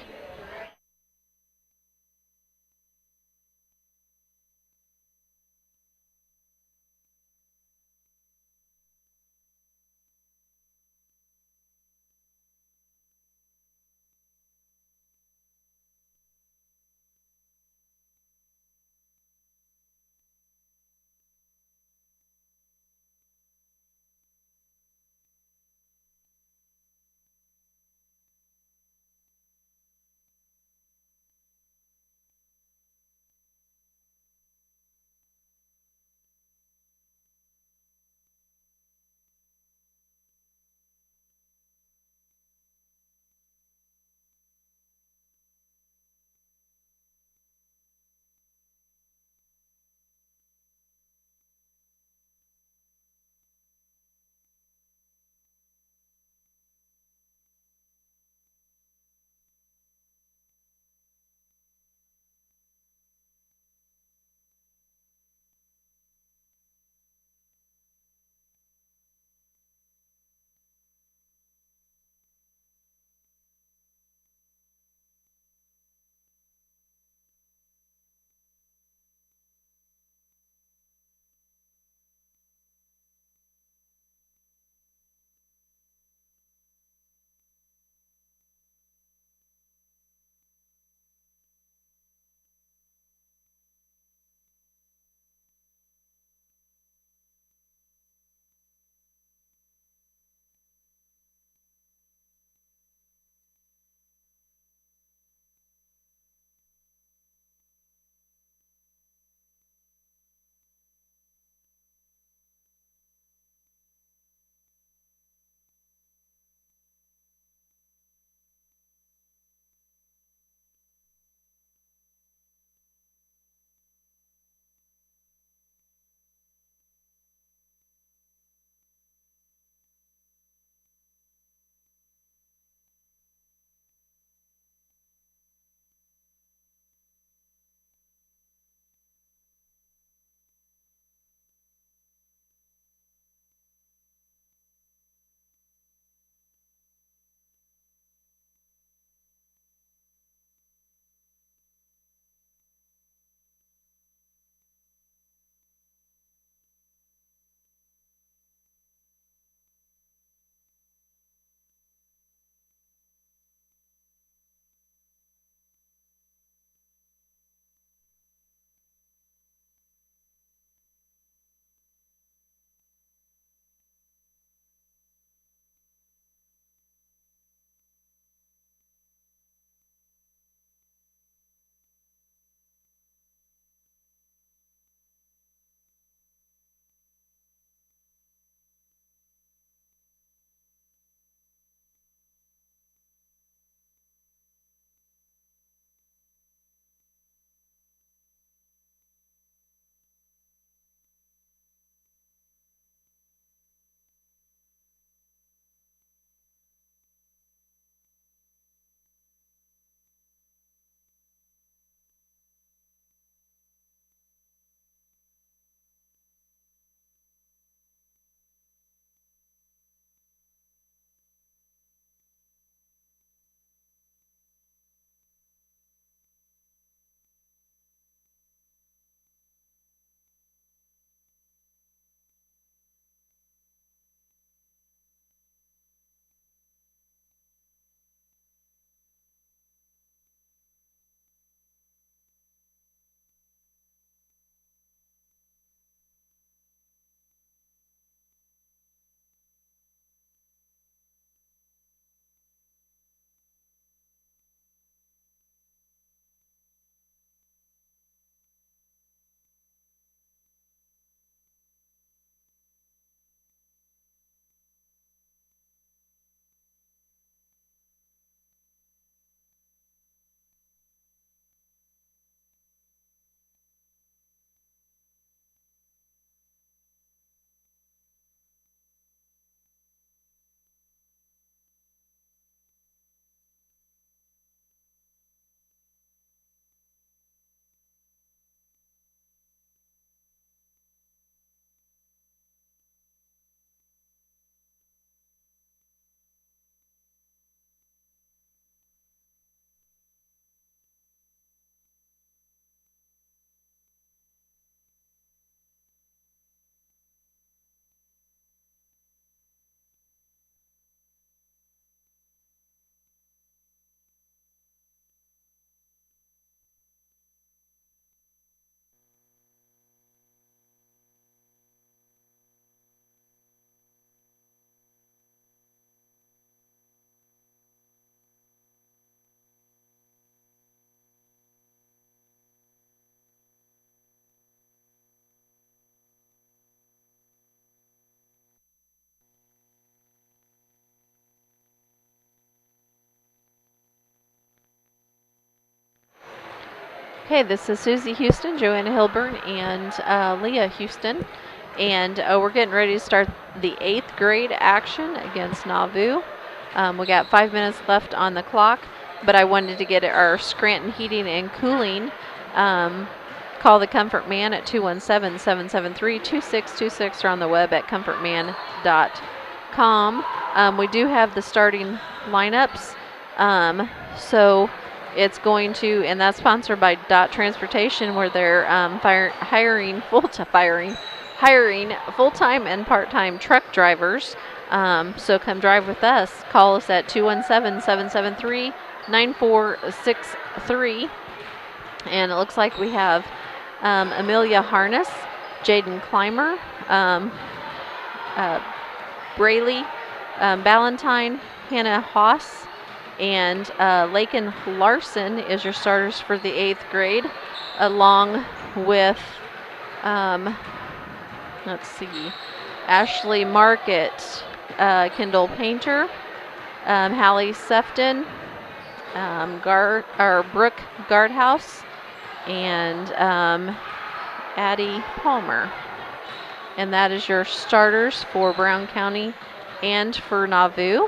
Okay, this is Susie Houston, Joanna Hilburn, and Leah Houston. And we're getting ready to start the 8th grade action against Nauvoo. We got 5 minutes left on the clock, but I wanted to get our Scranton Heating and Cooling. Call the Comfort Man at 217-773-2626 or on the web at comfortman.com. We do have the starting lineups. So it's going to, and that's sponsored by Dot Transportation, where they're hiring full-time and part-time truck drivers. So come drive with us. Call us at 217-773-9463. And it looks like we have Amelia Harness, Jaden Clymer, Braylee Ballantyne, Hannah Haas, and Lakin Larson is your starters for the 8th grade, along with, let's see, Ashley Market, Kendall Painter, Hallie Sefton, Brooke Guardhouse, and Addie Palmer. And that is your starters for Brown County and for Nauvoo.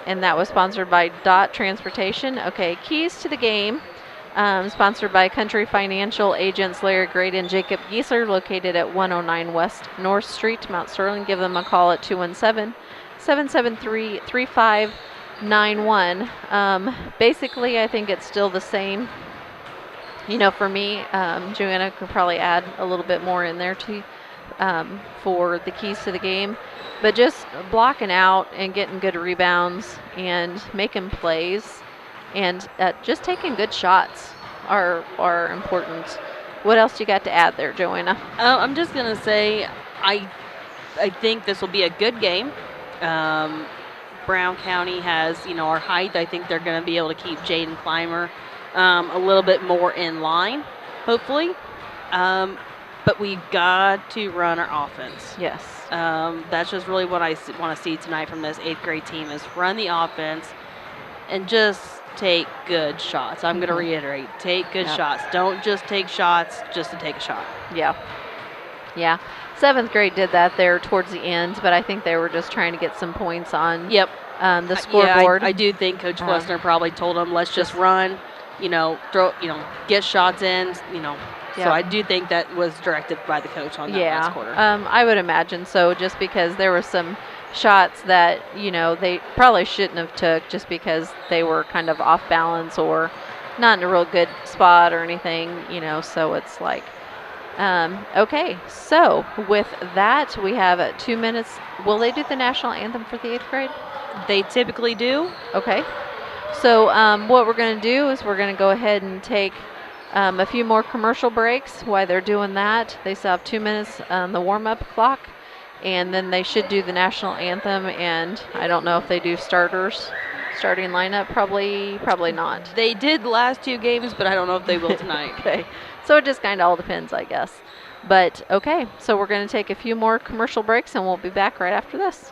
And that was sponsored by Dot Transportation. Okay, keys to the game, sponsored by Country Financial agents Larry Grade and Jacob Giesler, located at 109 West North Street, Mount Sterling. Give them a call at 217-773-3591. Basically, I think it's still the same. You know, for me, Joanna could probably add a little bit more in there too, for the keys to the game. But just blocking out and getting good rebounds and making plays and just taking good shots are important. What else you got to add there, Joanna? I'm just going to say I think this will be a good game. Brown County has, our height. I think they're going to be able to keep Jaden Clymer a little bit more in line, hopefully. But we've got to run our offense. Yes. That's just really what I want to see tonight from this 8th grade team is run the offense and just take good shots. I'm going to reiterate, take good shots. Don't just take shots just to take a shot. Yeah. 7th grade did that there towards the end, but I think they were just trying to get some points on the scoreboard. I do think Coach Flessner probably told them, let's just run, throw, get shots in, So I do think that was directed by the coach on that last quarter. I would imagine so, just because there were some shots that, they probably shouldn't have took just because they were kind of off balance or not in a real good spot or anything, so it's like, okay. So with that, we have 2 minutes. Will they do the national anthem for the 8th grade? They typically do. Okay. So what we're going to do is we're going to go ahead and take a few more commercial breaks. While they're doing that, they still have 2 minutes on the warm-up clock, and then they should do the national anthem. And I don't know if they do starting lineup. Probably not. They did the last 2 games, but I don't know if they will tonight. Okay, so it just kind of all depends, I guess. But okay, so we're going to take a few more commercial breaks, and we'll be back right after this.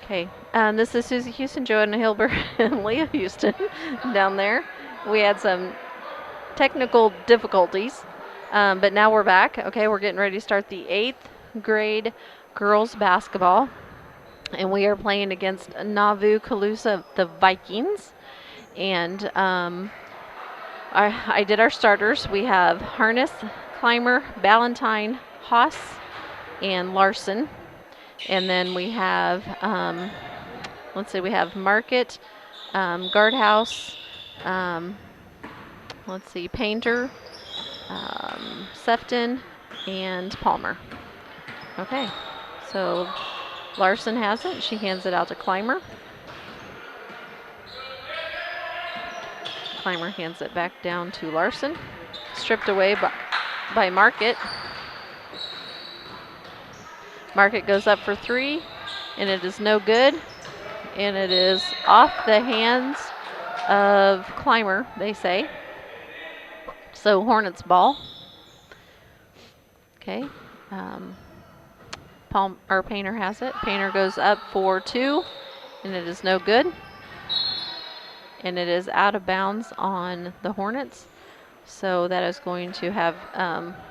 Okay, this is Susie Houston, Joanna Hilbert, and Leah Houston down there. We had some technical difficulties, but now we're back. Okay, we're getting ready to start the 8th grade girls basketball, and we are playing against Nauvoo-Colusa, the Vikings. And I did our starters. We have Harness, Clymer, Ballantyne, Haas, and Larson. And then we have, let's see, we have Market, Guardhouse, let's see, Painter, Sefton, and Palmer. Okay, so Larson has it. She hands it out to Clymer. Clymer hands it back down to Larson. Stripped away by Market. Market goes up for 3, and it is no good. And it is off the hands of Clymer, they say. So Hornets ball. Okay. Painter has it. Painter goes up for 2, and it is no good. And it is out of bounds on the Hornets. So that is going to have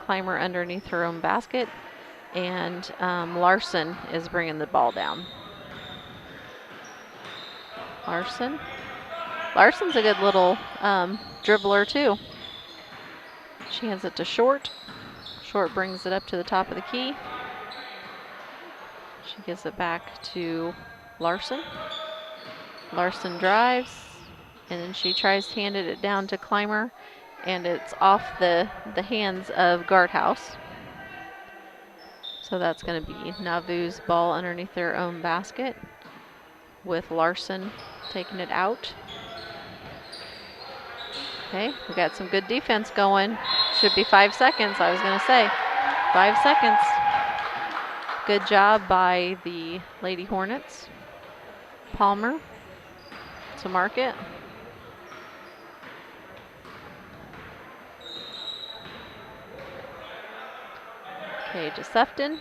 Clymer underneath her own basket. And Larson is bringing the ball down. Larson's a good little dribbler too. She hands it to Short. Short brings it up to the top of the key. She gives it back to Larson. Larson drives, and then she tries to hand it down to Clymer, and it's off the hands of Guardhouse. So that's going to be Nauvoo's ball underneath their own basket with Larson taking it out. Okay, we got some good defense going. Should be 5 seconds, I was going to say. 5 seconds. Good job by the Lady Hornets. Palmer to Market. Okay, to Sefton.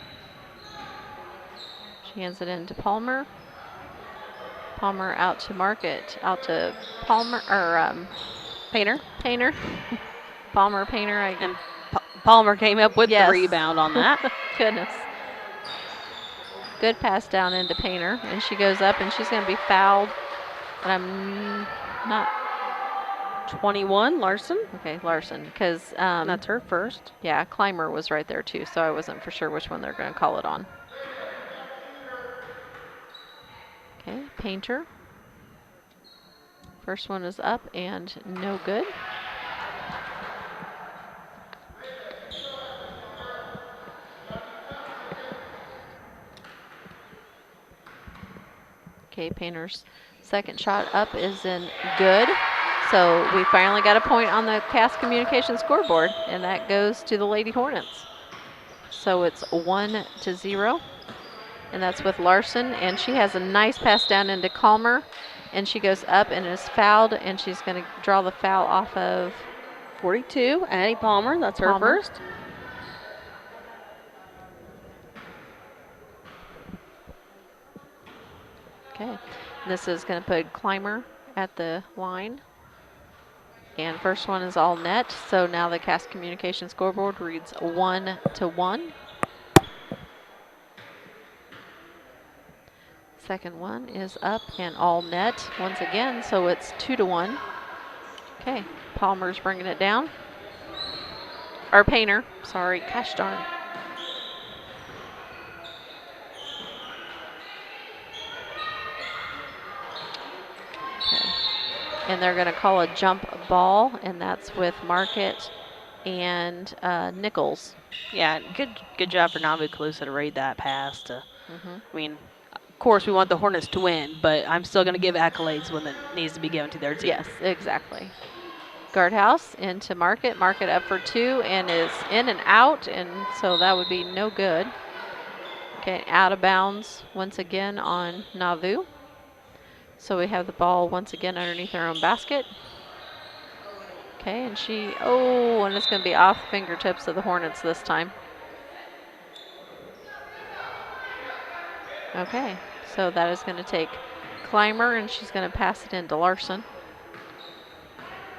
She hands it in to Palmer. Palmer out to Market. Out to Palmer, or Painter. Palmer, Painter. And Palmer came up with the rebound on that. Goodness. Good pass down into Painter. And she goes up, and she's going to be fouled. And I'm not. 21, Larson. Okay, Larson, because that's her first. Yeah, Clymer was right there too, so I wasn't for sure which one they're going to call it on. Okay, Painter. First one is up and no good. Okay, Painter's second shot up is in good. So we finally got a point on the Cass Communication scoreboard, and that goes to the Lady Hornets. So it's 1-0, and that's with Larson, and she has a nice pass down into Clymer, and she goes up and is fouled, and she's going to draw the foul off of 42, Addie Palmer. That's her first. Okay, this is going to put Clymer at the line. And first one is all net, so now the Cass Communication scoreboard reads 1-1. Second one is up and all net once again, so it's 2-1. Okay, Palmer's bringing it down. Or Painter, sorry, gosh darn. And they're going to call a jump ball, and that's with Market and Nichols. Yeah, good job for Nauvoo-Colusa to read that pass. I mean, of course, we want the Hornets to win, but I'm still going to give accolades when it needs to be given to their team. Yes, exactly. Guardhouse into Market. Market up for 2 and is in and out, and so that would be no good. Okay, out of bounds once again on Nauvoo. So we have the ball once again underneath our own basket. Okay, and and it's going to be off the fingertips of the Hornets this time. Okay, So that is going to take Clymer, and she's going to pass it into Larson.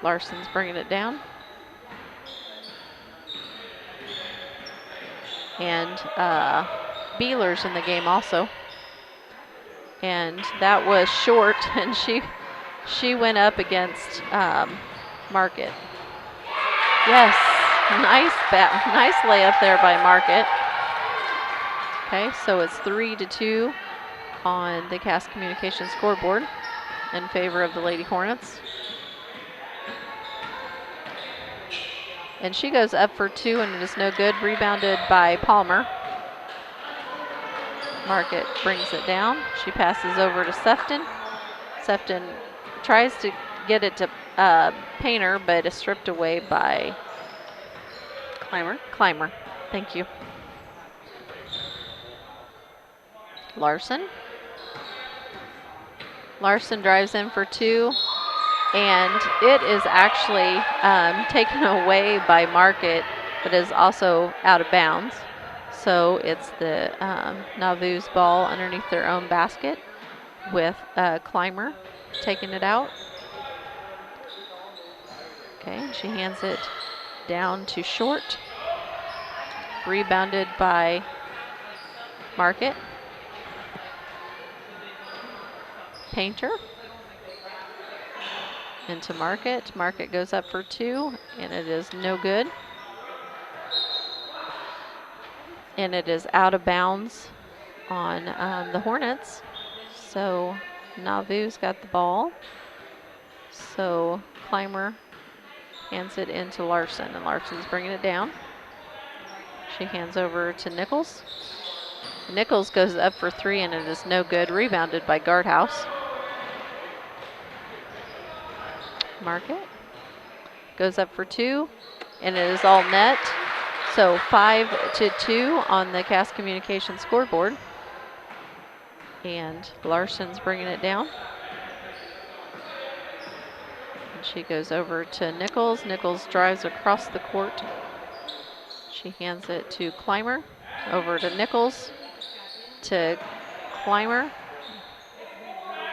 Larson's bringing it down. And Beeler's in the game also. And that was short, and she went up against Market. Yes, nice layup there by Market. Okay, so it's 3-2 on the Cass Communications scoreboard in favor of the Lady Hornets. And she goes up for 2, and it is no good. Rebounded by Palmer. Market brings it down. She passes over to Sefton. Sefton tries to get it to Painter, but is stripped away by Clymer. Thank you. Larson. Larson drives in for 2, and it is actually taken away by Market, but is also out of bounds. So it's the Nauvoo's ball underneath their own basket with Clymer taking it out. Okay, and she hands it down to Short. Rebounded by Market. Painter. Into Market. Market goes up for 2, and it is no good. And it is out of bounds on the Hornets. So Nauvoo's got the ball. So Clymer hands it into Larson, and Larson's bringing it down. She hands over to Nichols. Nichols goes up for 3, and it is no good. Rebounded by Guardhouse. Market goes up for 2, and it is all net. So 5-2 on the Cass Communications scoreboard. And Larson's bringing it down. And she goes over to Nichols. Nichols drives across the court. She hands it to Clymer. Over to Nichols. To Clymer.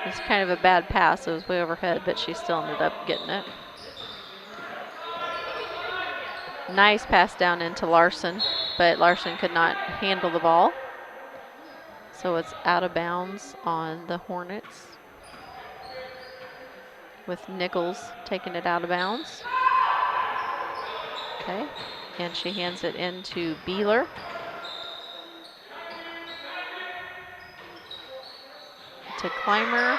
It's kind of a bad pass. It was way overhead, but she still ended up getting it. Nice pass down into Larson, but Larson could not handle the ball. So it's out of bounds on the Hornets, with Nichols taking it out of bounds. Okay, and she hands it into Beeler. To Clymer.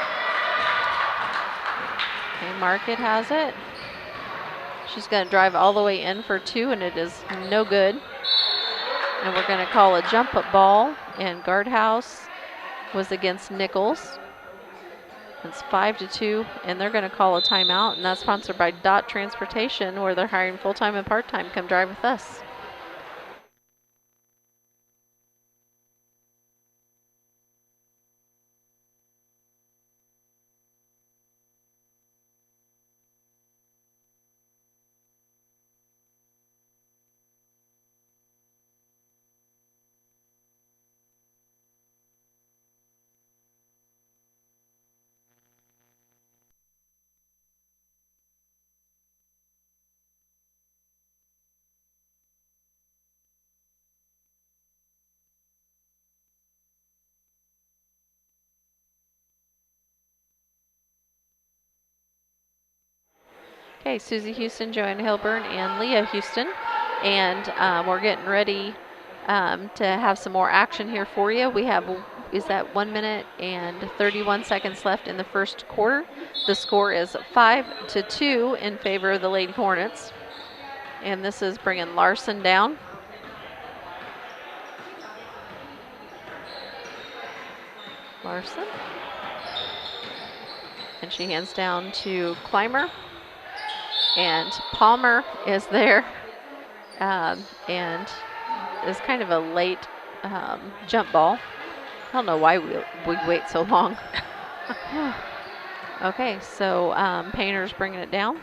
Okay, Market has it. She's going to drive all the way in for 2, and it is no good. And we're going to call a jump up ball, and Guardhouse was against Nichols. It's 5-2, and they're going to call a timeout, and that's sponsored by Dot Transportation, where they're hiring full-time and part-time. Come drive with us. Okay, Susie Houston, Joanna Hilburn, and Leah Houston. And we're getting ready to have some more action here for you. We have, is that 1 minute and 31 seconds left in the first quarter. The score is 5-2 in favor of the Lady Hornets. And this is bringing Larson down. Larson. And she hands down to Clymer. And Palmer is there, and is kind of a late jump ball. I don't know why we wait so long. Okay, so Painter's bringing it down.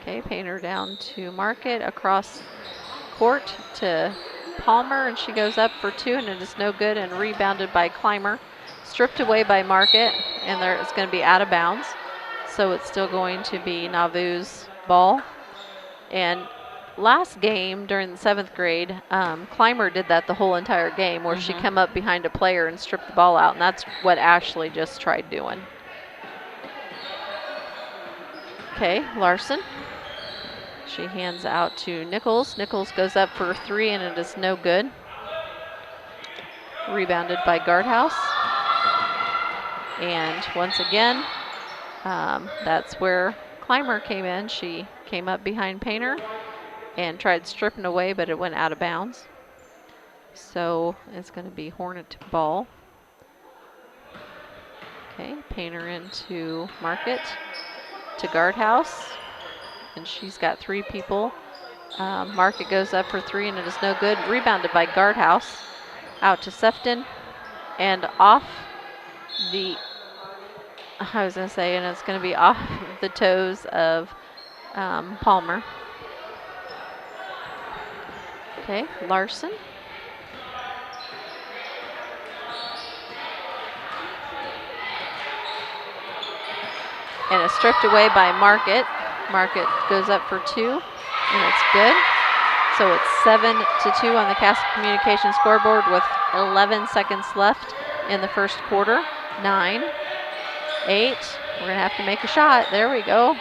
Okay, Painter down to Market, across court to Palmer, and she goes up for 2, and it is no good, and rebounded by Clymer. Stripped away by Market, and it's going to be out of bounds. So it's still going to be Nauvoo's ball. And last game during the 7th grade, Clymer did that the whole entire game, where she come up behind a player and stripped the ball out, and that's what Ashley just tried doing. Okay, Larson. She hands out to Nichols. Nichols goes up for 3, and it is no good. Rebounded by Guardhouse. And once again, that's where Clymer came in. She came up behind Painter and tried stripping away, but it went out of bounds. So it's going to be Hornet ball. Okay, Painter into Market to Guardhouse. And she's got 3 people. Market goes up for 3, and it is no good. Rebounded by Guardhouse. Out to Sefton. And off the, I was going to say, and it's going to be off the toes of Palmer. Okay, Larson. And it's stripped away by Market. Market goes up for 2, and it's good. So it's 7-2 on the Cass Communications scoreboard with 11 seconds left in the first quarter. 9, 8. We're going to have to make a shot. There we go.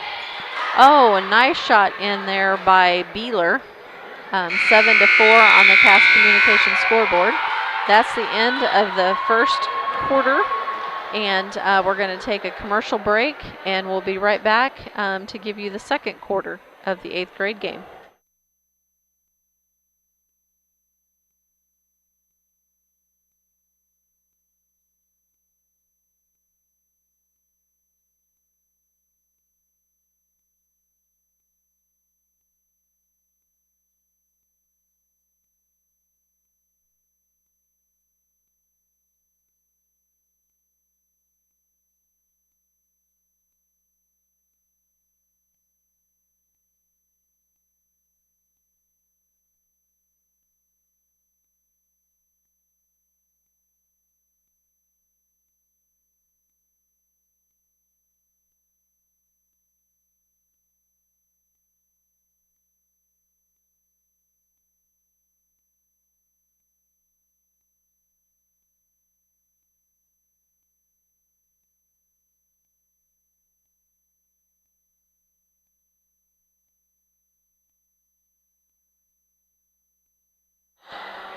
Oh, a nice shot in there by Beeler. 7-4 on the Cass Communications scoreboard. That's the end of the first quarter. And we're going to take a commercial break, and we'll be right back to give you the second quarter of the 8th grade game.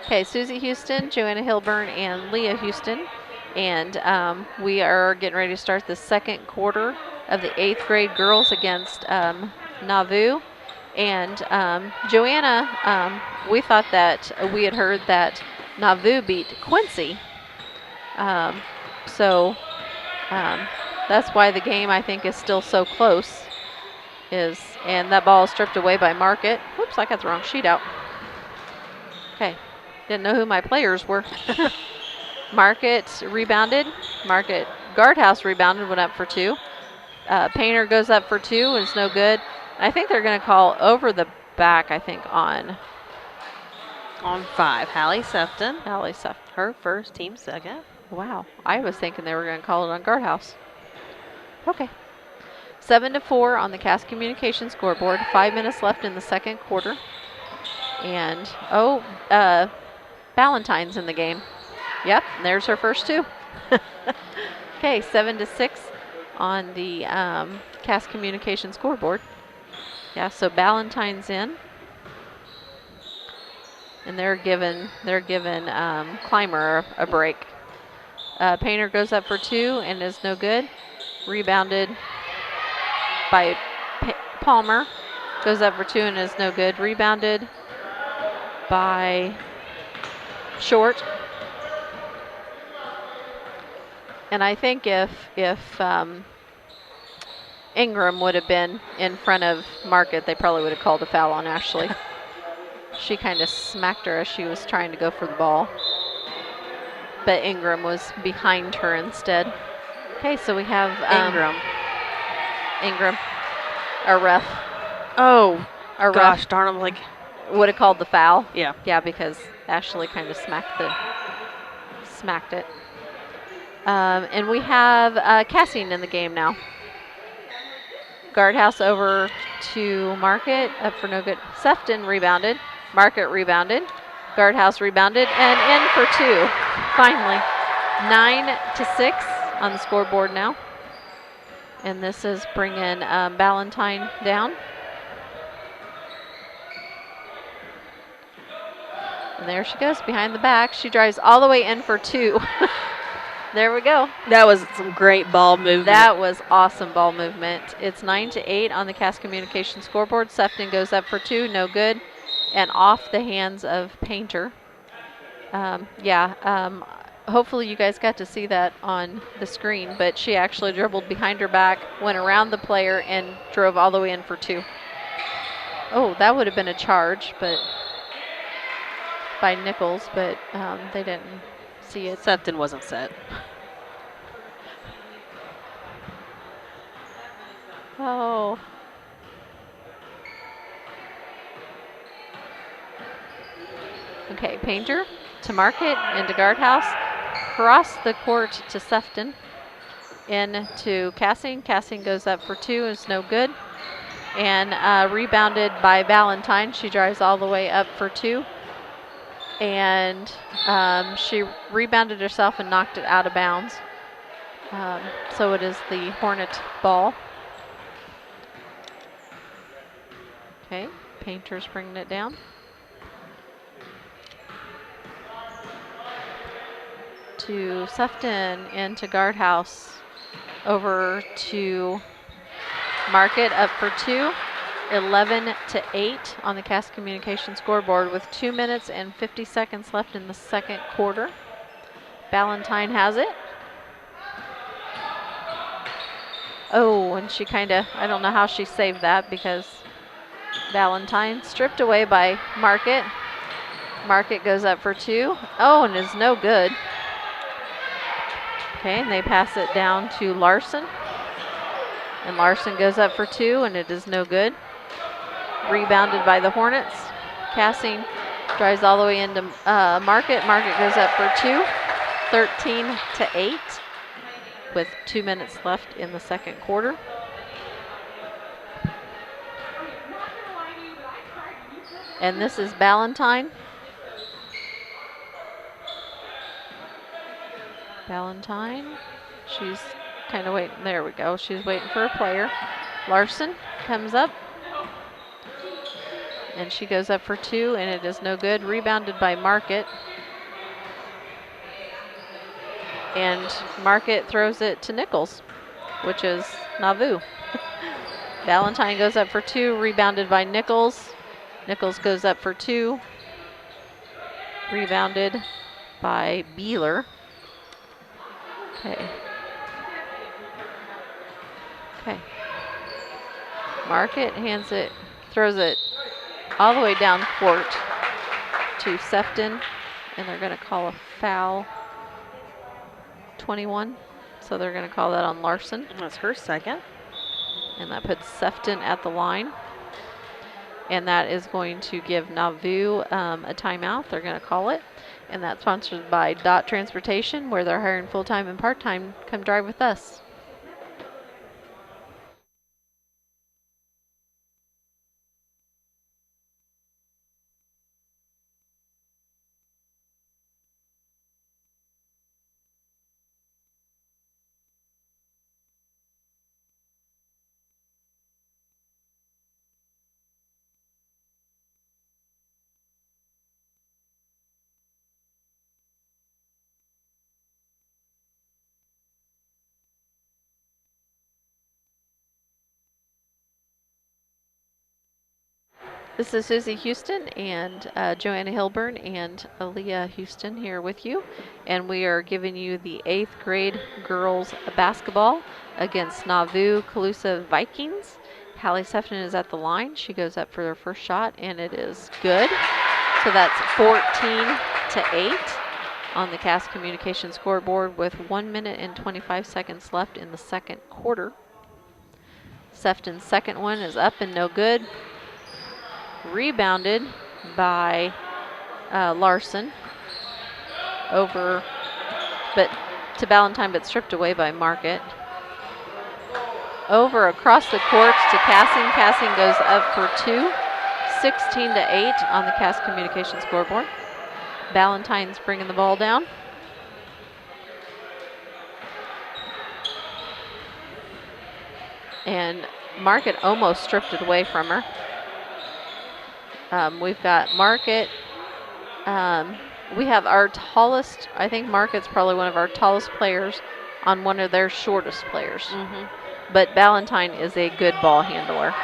Okay, Susie Houston, Joanna Hilburn, and Leah Houston. And we are getting ready to start the second quarter of the 8th grade girls against Nauvoo. And Joanna, we thought that we had heard that Nauvoo beat Quincy. So that's why the game, I think, is still so close. And that ball is stripped away by Market. Whoops, I got the wrong sheet out. Okay. Didn't know who my players were. Market rebounded. Market Guardhouse rebounded, went up for 2. Painter goes up for 2, and it's no good. I think they're going to call over the back, I think, on 5. Hallie Sefton. Hallie Sefton. Her first, team second. Wow. I was thinking they were going to call it on Guardhouse. Okay. 7-4 on the Cass Communications scoreboard. 5 minutes left in the second quarter. And, Valentine's in the game. Yep, there's her first 2. Okay, 7-6 on the Cass Communications scoreboard. Yeah, so Ballantyne's in. And they're giving Clymer a break. Painter goes up for 2 and is no good. Rebounded by Palmer. Goes up for 2 and is no good. Rebounded by Short. And I think if Ingram would have been in front of Market, they probably would have called a foul on Ashley. She kind of smacked her as she was trying to go for the ball. But Ingram was behind her instead. Okay, so we have Ingram, our ref. Oh, our gosh, ref darn, I'm like, would have called the foul. yeah. Yeah, because Ashley kind of smacked it. And we have Cassing in the game now. Guardhouse over to Market, up for no good. Sefton rebounded. Market rebounded. Guardhouse rebounded, and in for 2. Finally, 9-6 on the scoreboard now. And this is bringing Ballantyne down. And there she goes behind the back. She drives all the way in for 2. There we go. That was some great ball movement. That was awesome ball movement. It's 9-8 on the Cass Communication scoreboard. Sefton goes up for 2, no good, and off the hands of Painter. Hopefully you guys got to see that on the screen, but she actually dribbled behind her back, went around the player, and drove all the way in for 2. Oh, that would have been a charge, but by Nichols, but they didn't see it. Sefton wasn't set. Oh. Okay, Painter to Market, into Guardhouse, across the court to Sefton, in to Cassing. Cassing goes up for 2, is no good. And rebounded by Ballantyne. She drives all the way up for 2. And she rebounded herself and knocked it out of bounds. So it is the Hornet ball. Okay, Painter's bringing it down. To Sefton, into Guardhouse, over to Market, up for 2. 11-8 on the Cass Communication scoreboard with 2 minutes and 50 seconds left in the second quarter. Ballantyne has it. Oh, and she kind of, I don't know how she saved that, because Ballantyne stripped away by Market. Market goes up for 2. Oh, and is no good. Okay, and they pass it down to Larson. And Larson goes up for 2, and it is no good. Rebounded by the Hornets. Cassing drives all the way into Market. Market goes up for 2. 13-8 with 2 minutes left in the second quarter. And this is Ballantyne. Ballantyne, she's kind of waiting. There we go. She's waiting for a player. Larson comes up. And she goes up for 2, and it is no good. Rebounded by Market. And Market throws it to Nichols, which is Nauvoo. Ballantyne goes up for 2, rebounded by Nichols. Nichols goes up for 2. Rebounded by Beeler. Okay. Market hands it, throws it all the way down court to Sefton, and they're going to call a foul. 21, so they're going to call that on Larson. That's her second. And that puts Sefton at the line. And that is going to give Nauvoo a timeout. They're going to call it. And that's sponsored by Dot Transportation, where they're hiring full-time and part-time. Come drive with us. This is Susie Houston and Joanna Hilburn and Aaliyah Houston here with you. And we are giving you the 8th grade girls basketball against Nauvoo-Colusa Vikings. Hallie Sefton is at the line. She goes up for her first shot, and it is good. So that's 14-8 on the Cass Communication scoreboard with 1 minute and 25 seconds left in the second quarter. Sefton's second one is up and no good. Rebounded by Larson over, but to Ballantyne, but stripped away by Market. Over across the courts to Cassing. Cassing goes up for 2, 16-8 on the Cass Communication scoreboard. Ballantyne's bringing the ball down. And Market almost stripped it away from her. We've got Market. We have our tallest, I think Market's probably one of our tallest players on one of their shortest players. But Ballantyne is a good ball handler.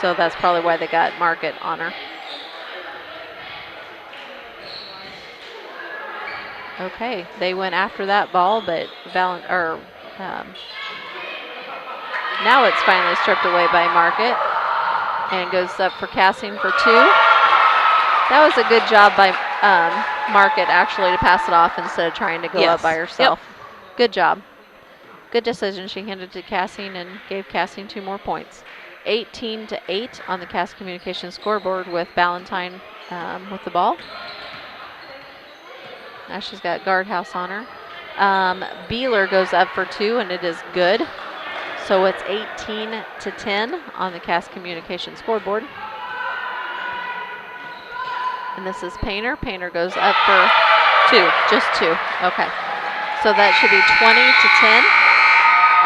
So that's probably why they got Market on her. Okay, they went after that ball, but now it's finally stripped away by Market and goes up for Cassing for 2. That was a good job by Market actually to pass it off instead of trying to go up by herself. Yep. Good job. Good decision. She handed it to Cassing and gave Cassing 2 more points. 18-8 on the Cass Communication scoreboard with Ballantyne with the ball. Now she's got guardhouse on her. Beeler goes up for 2, and it is good. So it's 18-10 on the Cass Communication scoreboard. And this is Painter. Painter goes up for 2, just 2. Okay. So that should be 20-10.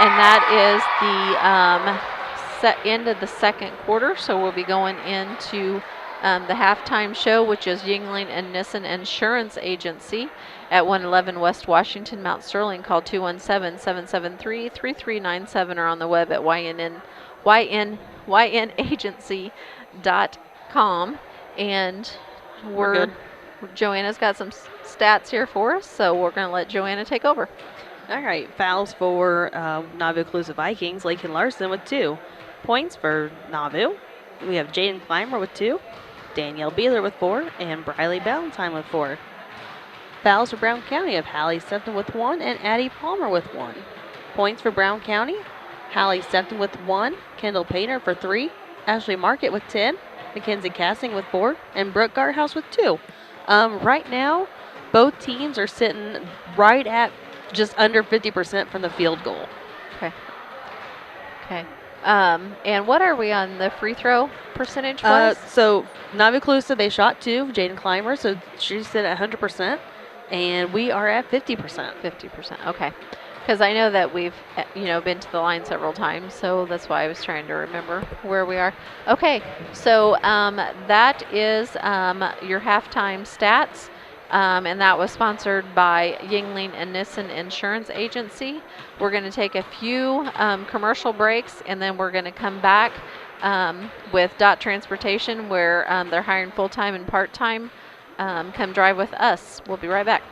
And that is the end of the second quarter. So we'll be going into the halftime show, which is Yingling and Nissen Insurance Agency at 111 West Washington, Mount Sterling. Call 217-773-3397 or on the web at ynagency.com. And Joanna's got some stats here for us, so we're going to let Joanna take over. All right, fouls for Nauvoo-Colusa Vikings. Lakin Larson with 2. Points for Nauvoo. We have Jaden Clymer with 2. Danielle Beeler with 4, and Briley Ballantyne with 4. Fouls for Brown County of Hallie Sefton with 1 and Addie Palmer with 1. Points for Brown County, Hallie Sefton with 1, Kendall Painter for 3, Ashley Market with 10, Mackenzie Cassing with 4, and Brooke Garthouse with 2. Right now, both teams are sitting right at just under 50% from the field goal. Okay. And what are we on the free throw percentage was? So Nauvoo-Colusa, they shot 2, Jaden Clymer, so she's sitting at 100%, and we are at 50%. 50%, okay. Because I know that we've, been to the line several times, so that's why I was trying to remember where we are. Okay, so that is your halftime stats. And that was sponsored by Yingling and Nissen Insurance Agency. We're going to take a few commercial breaks, and then we're going to come back with Dot Transportation, where they're hiring full-time and part-time. Come drive with us. We'll be right back.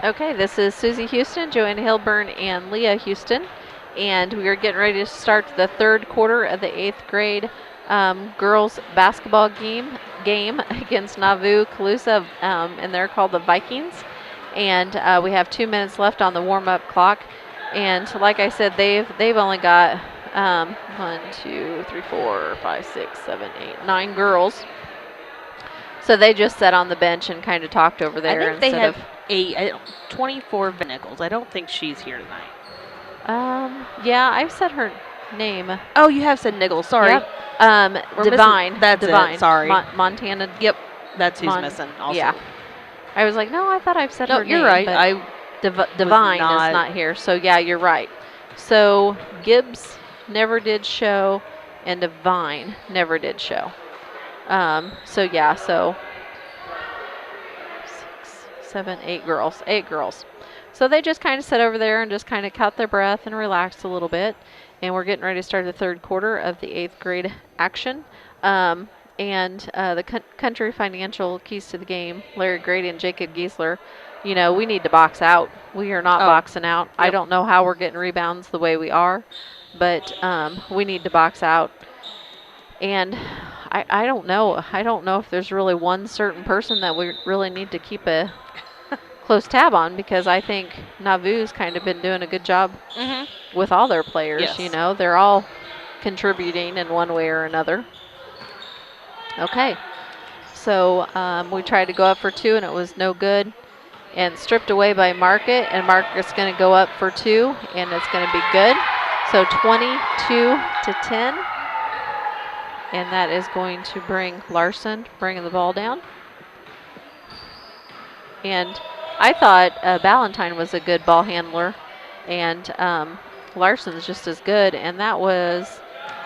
Okay, this is Susie Houston, Joanna Hilburn, and Leah Houston. And we are getting ready to start the third quarter of the 8th grade girls basketball game against Nauvoo-Colusa, and they're called the Vikings. And we have 2 minutes left on the warm-up clock. And like I said, they've only got 1, 2, 3, 4, 5, 6, 7, 8, 9 girls. So they just sat on the bench and kind of talked over there. I think they have 24 Nichols. I don't think she's here tonight. Yeah, I've said her name. Oh, you have said Nichols. Sorry. Yep. We're Divine. Missing, that's Divine. it. Sorry. Montana. Yep. That's who's missing also. Yeah. I was like, no, I thought I've said her name. No, you're right. Divine is not here. So, yeah, you're right. So, Gibbs never did show, and Divine never did show. So, 6, 7, 8 girls. 8 girls. So they just kind of sat over there and just kind of caught their breath and relaxed a little bit. And we're getting ready to start the third quarter of the 8th grade action. The Country Financial Keys to the Game, Larry Grady and Jacob Giesler, we need to box out. We are not boxing out. Yep. I don't know how we're getting rebounds the way we are, but we need to box out. And I don't know. I don't know if there's really one certain person that we really need to keep a close tab on, because I think Nauvoo's kind of been doing a good job with all their players. Yes. They're all contributing in one way or another. Okay, so we tried to go up for 2 and it was no good, and stripped away by Market, and Market's going to go up for 2 and it's going to be good. So 22-10, and that is going to bring Larson bringing the ball down. And I thought Ballantyne was a good ball handler, and Larson's just as good, and that was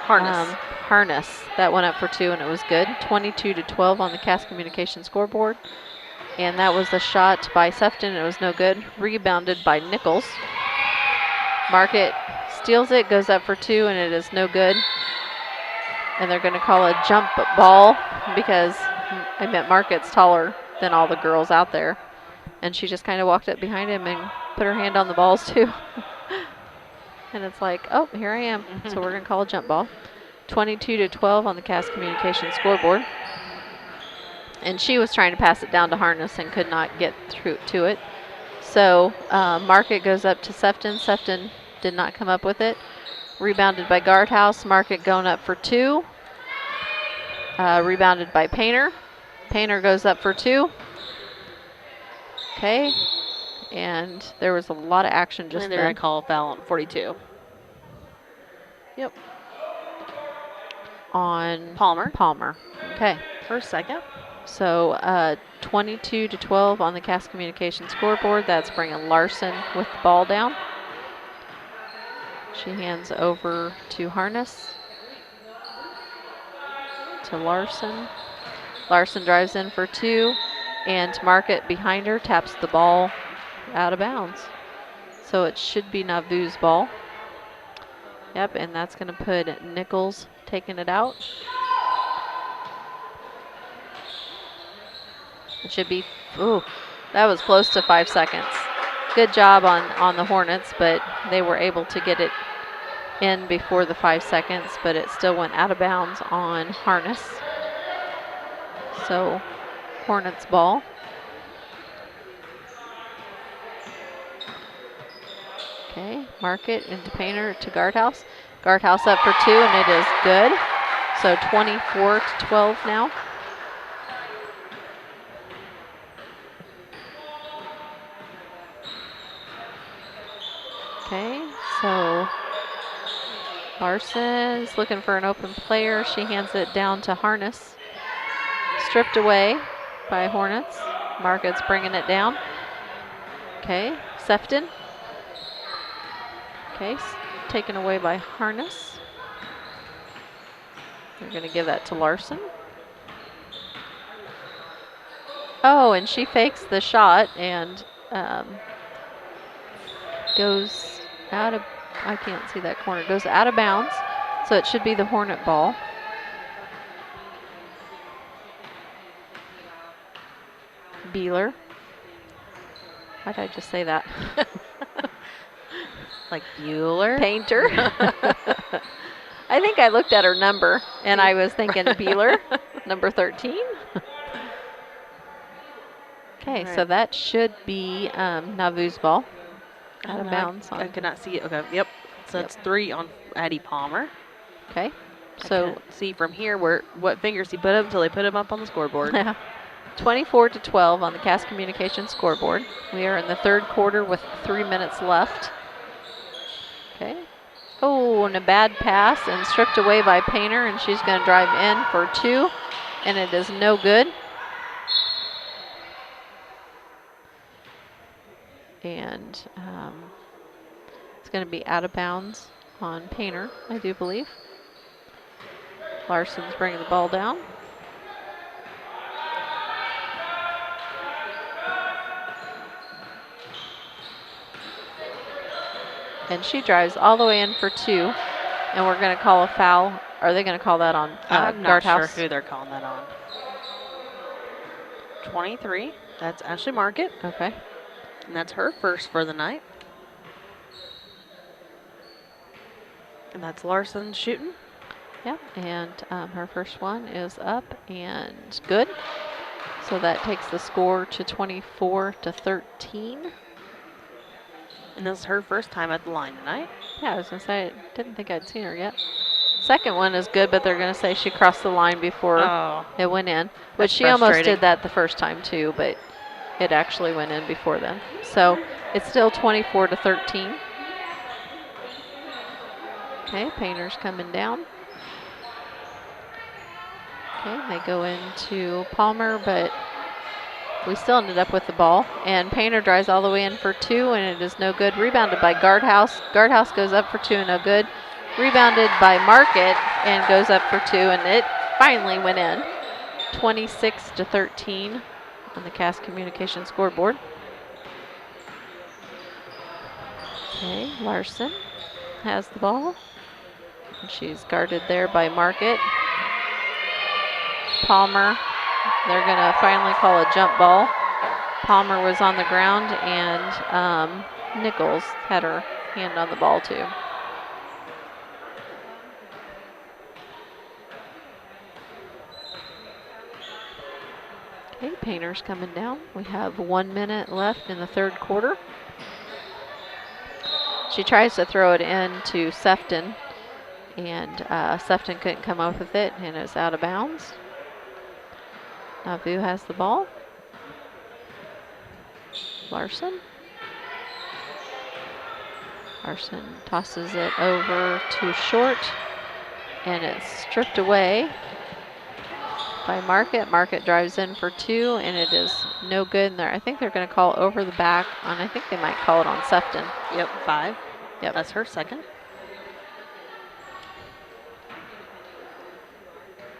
Harness. That went up for 2, and it was good. 22-12 on the Cass Communication scoreboard. And that was the shot by Sefton, and it was no good. Rebounded by Nichols. Market steals it, goes up for 2, and it is no good. And they're going to call a jump ball, because I meant Market's taller than all the girls out there. And she just kind of walked up behind him and put her hand on the balls too. And it's like, oh, here I am. So we're going to call a jump ball. 22-12 on the Cass Communication scoreboard. And she was trying to pass it down to Harness and could not get through to it. So Market goes up to Sefton. Sefton did not come up with it. Rebounded by Guardhouse. Market going up for 2. Rebounded by Painter. Painter goes up for 2. Okay, and there was a lot of action just there. They're going to call a foul on 42. Yep. On Palmer. Okay. First, second. So 22-12 on the Cass Communication scoreboard. That's bringing Larson with the ball down. She hands over to Harness. To Larson. Larson drives in for 2. And Market behind her taps the ball out of bounds. So it should be Nauvoo's ball. Yep, and that's going to put Nichols taking it out. It should be, ooh, that was close to 5 seconds. Good job on the Hornets, but they were able to get it in before the 5 seconds, but it still went out of bounds on Harness. So Hornets ball. Okay, Market into Painter to Guardhouse. Guardhouse up for 2, and it is good. So 24-12 now. Okay, so Larson's looking for an open player. She hands it down to Harness. Stripped away by Hornets. Market's bringing it down. Okay, Sefton. Okay, taken away by Harness. They're going to give that to Larson. Oh, and she fakes the shot and goes out of, I can't see that corner, goes out of bounds. So it should be the Hornet ball. Beeler. Why did I just say that? Like Bueller. Painter. I think I looked at her number and I was thinking Beeler, number 13. Okay, All so right. that should be Nauvoo's ball. Out of bounds. I could not see it. Okay, yep. So Yep. that's 3 on Addie Palmer. Okay, I so couldn't see from here what fingers he put up until they put him up on the scoreboard. 24-12 on the Cass Communications scoreboard. We are in the third quarter with 3 minutes left. Okay. Oh, and a bad pass and stripped away by Painter, and she's going to drive in for 2, and it is no good. And it's going to be out of bounds on Painter, I do believe. Larson's bringing the ball down. And she drives all the way in for 2, and we're going to call a foul. Are they going to call that on I'm not sure guardhouse? who they're calling that on. 23. That's Ashley Market, Okay. and that's her first for the night. And that's Larson shooting. Yeah, and her first one is up and good. So that takes the score to 24-13. And this is her first time at the line tonight. Yeah, I was going to say, I didn't think I'd seen her yet. Second one is good, but they're going to say she crossed the line before Oh, it went in. Which that's she almost frustrating. did that the first time too, but it actually went in before then. So it's still 24-13. Okay, Painter's coming down. Okay, they go into Palmer, but we still ended up with the ball. And Painter drives all the way in for 2, and it is no good. Rebounded by Guardhouse. Guardhouse goes up for 2 and no good. Rebounded by Market and goes up for 2, and it finally went in. 26-13 on the Cass Communications scoreboard. Okay, Larson has the ball. And she's guarded there by Market. Palmer, they're going to finally call a jump ball. Palmer was on the ground, and Nichols had her hand on the ball too. Okay, Painter's coming down. We have 1 minute left in the third quarter. She tries to throw it into Sefton, and Sefton couldn't come up with it, and it's out of bounds. Nauvoo has the ball. Larson. Larson tosses it over too short, and it's stripped away by Market. Market drives in for 2, and it is no good in there. I think they're going to call over the back on, I think they might call it on Sefton. Yep, 5. Yep. That's her second.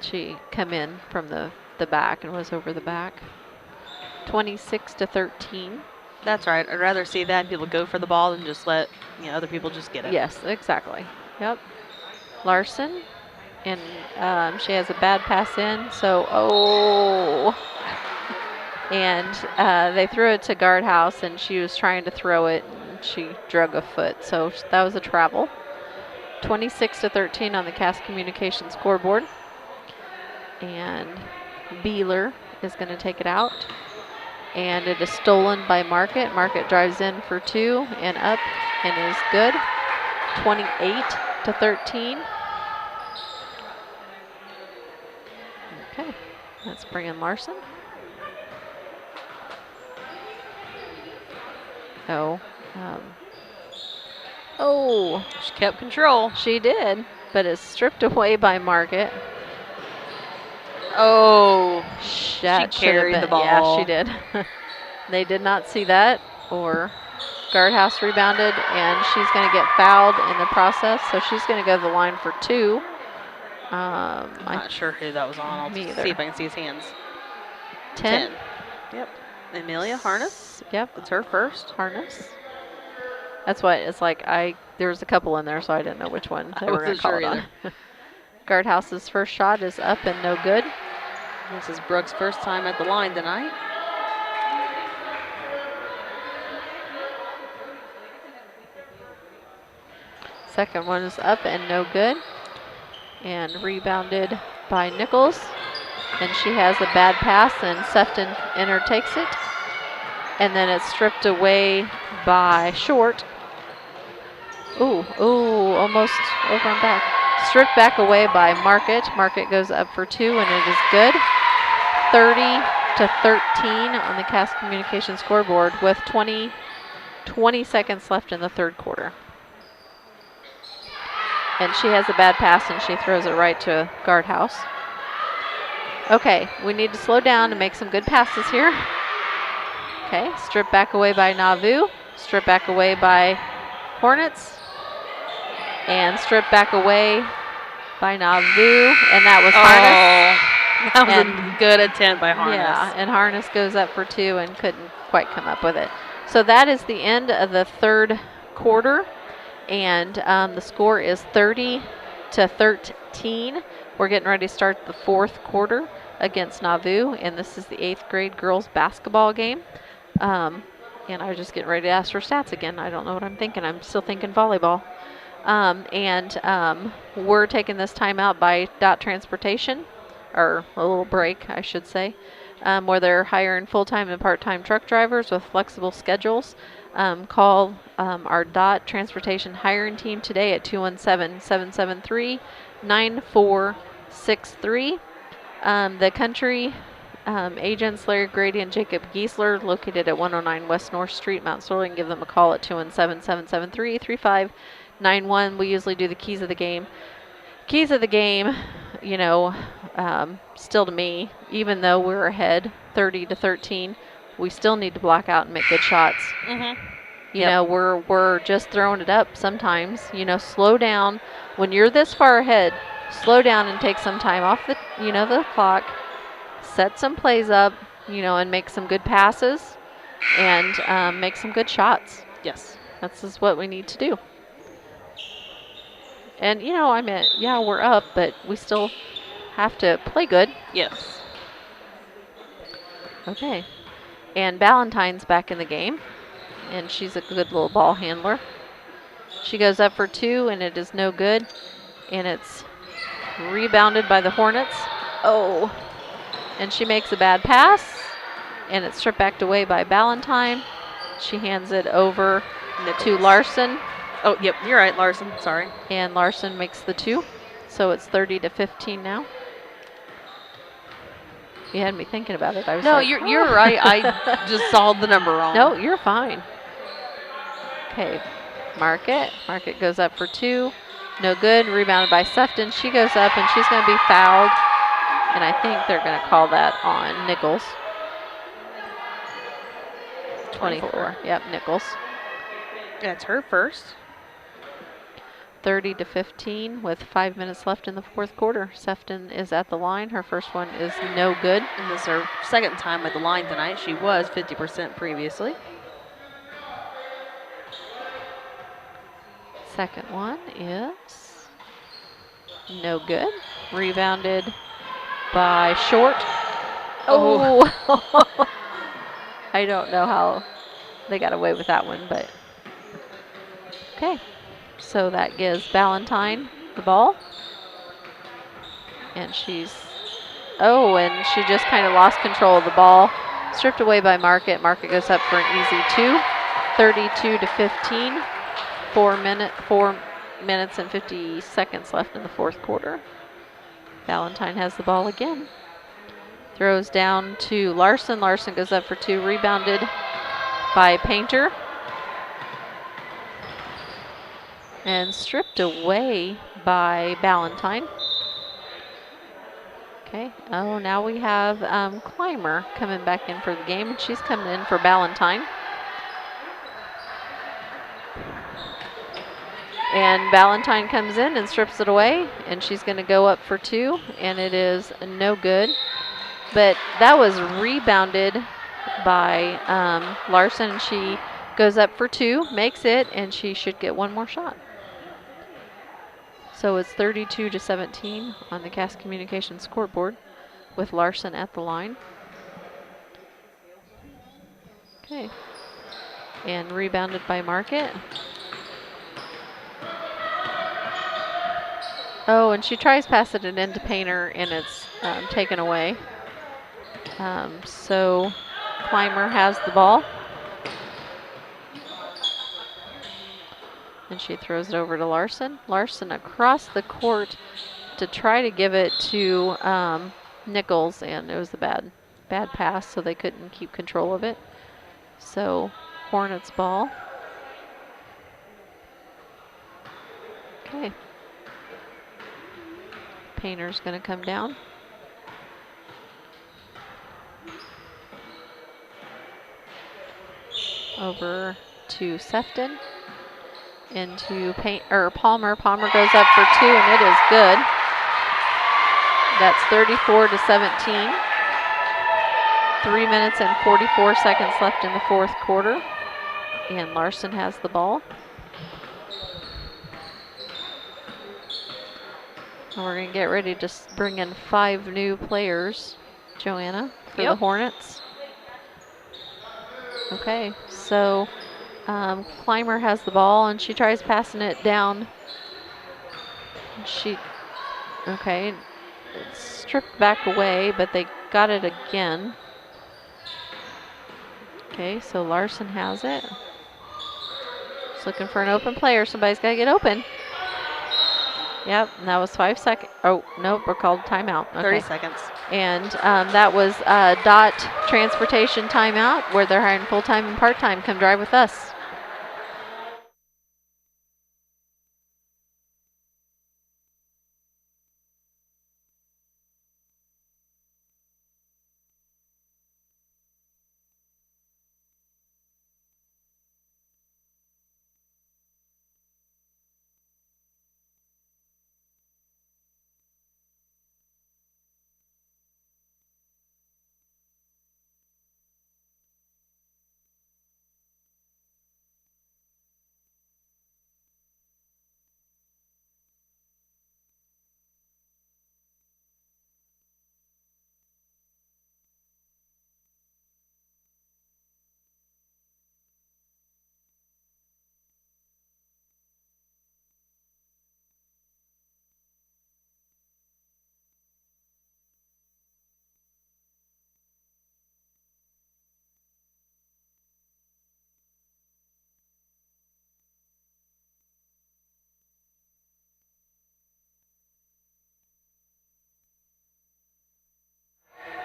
She come in from the back and was over the back. 26-13. That's right. I'd rather see that and people go for the ball than just let other people just get it. Yes, exactly. Yep. Larson, and she has a bad pass in, so, and they threw it to Guardhouse, and she was trying to throw it, and she drug a foot, so that was a travel. 26-13 on the Cass Communications scoreboard, and Beeler is going to take it out. And it is stolen by Market. Market drives in for 2 and up and is good. 28-13. Okay, let's bring in Larson. She kept control. She did, but is stripped away by Market. Oh, That she should have carried been- the ball. Yeah, she did. They did not see that, or Guardhouse rebounded, and she's going to get fouled in the process, so she's going to go to the line for 2. I'm not sure who that was on. I'll Me see either. if I can see his hands. 10. Yep. Amelia Harness. Yep, That's her first. Harness. That's why it's like there was a couple in there, so I didn't know which one they I were going to wasn't call sure it on. Guardhouse's first shot is up and no good. This is Brooks' first time at the line tonight. Second one is up and no good. And rebounded by Nichols. And she has a bad pass, and Sefton takes it. And then it's stripped away by Short. Ooh, almost over and back. Stripped back away by Market. Market goes up for 2, and it is good. 30-13 on the Cass Communications scoreboard with 20 seconds left in the third quarter. And she has a bad pass, and she throws it right to Guardhouse. Okay, we need to slow down and make some good passes here. Okay, stripped back away by Nauvoo. Stripped back away by Hornets. And stripped back away by Nauvoo. And that was Harness. That was a good attempt by Harness. Yeah, and Harness goes up for 2 and couldn't quite come up with it. So that is the end of the third quarter. And the score is 30-13. We're getting ready to start the fourth quarter against Nauvoo, and this is the 8th grade girls basketball game. And I was just getting ready to ask for stats again. I don't know what I'm thinking. I'm still thinking volleyball. We're taking this timeout by Dot Transportation, or a little break, I should say, where they're hiring full-time and part-time truck drivers with flexible schedules. Call our Dot Transportation hiring team today at 217-773-9463. The country agents, Larry Grady and Jacob Giesler, located at 109 West North Street, Mount Sterling. Give them a call at 217-773-3591. We usually do the keys of the game. Keys of the game, still to me, even though we're ahead 30-13, we still need to block out and make good shots. Mm-hmm. We're just throwing it up sometimes. Slow down. When you're this far ahead, slow down and take some time off the clock. Set some plays up, and make some good passes and make some good shots. Yes. That's just what we need to do. And, we're up, but we still have to play good. Yes. Okay. And Ballantyne's back in the game, and she's a good little ball handler. She goes up for 2, and it is no good, and it's rebounded by the Hornets. Oh, and she makes a bad pass, and it's stripped back away by Ballantyne. She hands it over to Larson. Oh, yep, you're right, Larson. Sorry. And Larson makes the 2, so it's 30-15 now. You had me thinking about it. I was no, like, you're right. I just saw the number wrong. No, you're fine. Okay, Market. Market goes up for 2. No good. Rebounded by Sefton. She goes up, and she's going to be fouled. And I think they're going to call that on Nichols. 24. Yep, Nichols. That's her first. 30-15 with 5 minutes left in the fourth quarter. Sefton is at the line. Her first one is no good. And this is her second time at the line tonight. She was 50% previously. Second one is no good. Rebounded by Short. Oh. I don't know how they got away with that one, but okay. So that gives Ballantyne the ball. And and she just kind of lost control of the ball. Stripped away by Market. Market goes up for an easy 2. 32-15. 4 minutes and 50 seconds left in the fourth quarter. Ballantyne has the ball again. Throws down to Larson. Larson goes up for 2. Rebounded by Painter. And stripped away by Ballantyne. Okay. Oh, now we have Clymer coming back in for the game, and she's coming in for Ballantyne. And Ballantyne comes in and strips it away, and she's going to go up for 2, and it is no good. But that was rebounded by Larson, and she goes up for 2, makes it, and she should get one more shot. So it's 32-17 on the Cass Communications scoreboard with Larson at the line. Okay. And rebounded by Market. Oh, and she tries passing it into Painter, and it's taken away. So Clymer has the ball. And she throws it over to Larson. Larson across the court to try to give it to Nichols, and it was a bad pass, so they couldn't keep control of it. So Hornets ball. Okay. Painter's going to come down. Over to Sefton. Into Palmer. Palmer goes up for 2, and it is good. That's 34-17. 3 minutes and 44 seconds left in the fourth quarter. And Larson has the ball. And we're going to get ready to bring in 5 new players, Joanna, for the Hornets. Okay, so Clymer has the ball, and she tries passing it down. Okay, it's stripped back away, but they got it again. Okay, so Larson has it. Just looking for an open player. Somebody's got to get open. Yep, and that was 5 seconds. Oh, nope, we're called timeout. Okay. 30 seconds. And that was DOT transportation timeout, where they're hiring full-time and part-time. Come drive with us.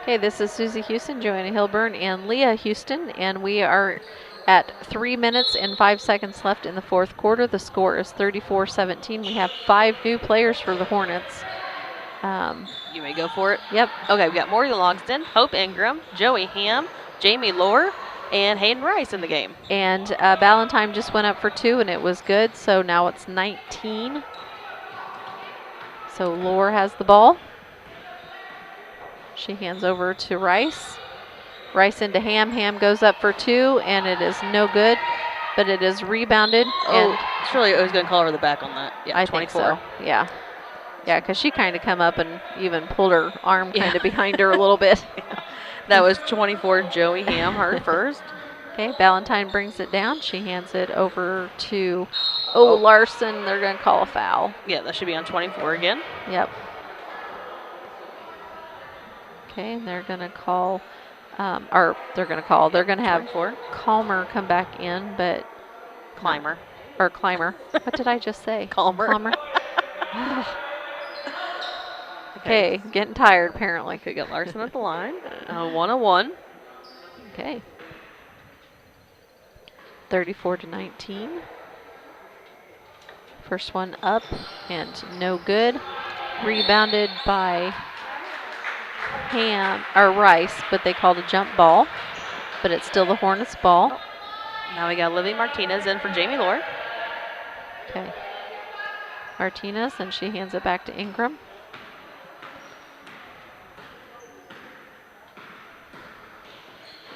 Okay, this is Susie Houston, Joanna Hilburn, and Leah Houston, and we are at 3 minutes and 5 seconds left in the fourth quarter. The score is 34-17. We have 5 new players for the Hornets. You may go for it. Yep. Okay, we've got Morgan Logston, Hope Ingram, Joey Ham, Jamie Lohr, and Hayden Rice in the game. And Ballantyne just went up for 2, and it was good, so now it's 19. So Lohr has the ball. She hands over to Rice. Rice into Ham. Ham goes up for 2, and it is no good, but it is rebounded. Oh, surely I was going to call her the back on that. Yeah, I 24. think so. Yeah. Yeah, because she kind of come up and even pulled her arm kind of behind her a little bit. Yeah. That was 24, Joey Ham, her first. Okay, Ballantyne brings it down. She hands it over to, Larson. They're going to call a foul. Yeah, that should be on 24 again. Yep. Okay, and they're going to call, they're going to have 24. Calmer come back in, but. Clymer. Or Clymer. What did I just say? Calmer. Okay, getting tired apparently. Could get Larson at the line. 1-on-1. Okay. 34-19. First one up and no good. Rebounded by Rice, but they called a jump ball. But it's still the Hornets ball. Now we got Livy Martinez in for Jamie Lohr. Okay. Martinez, and she hands it back to Ingram.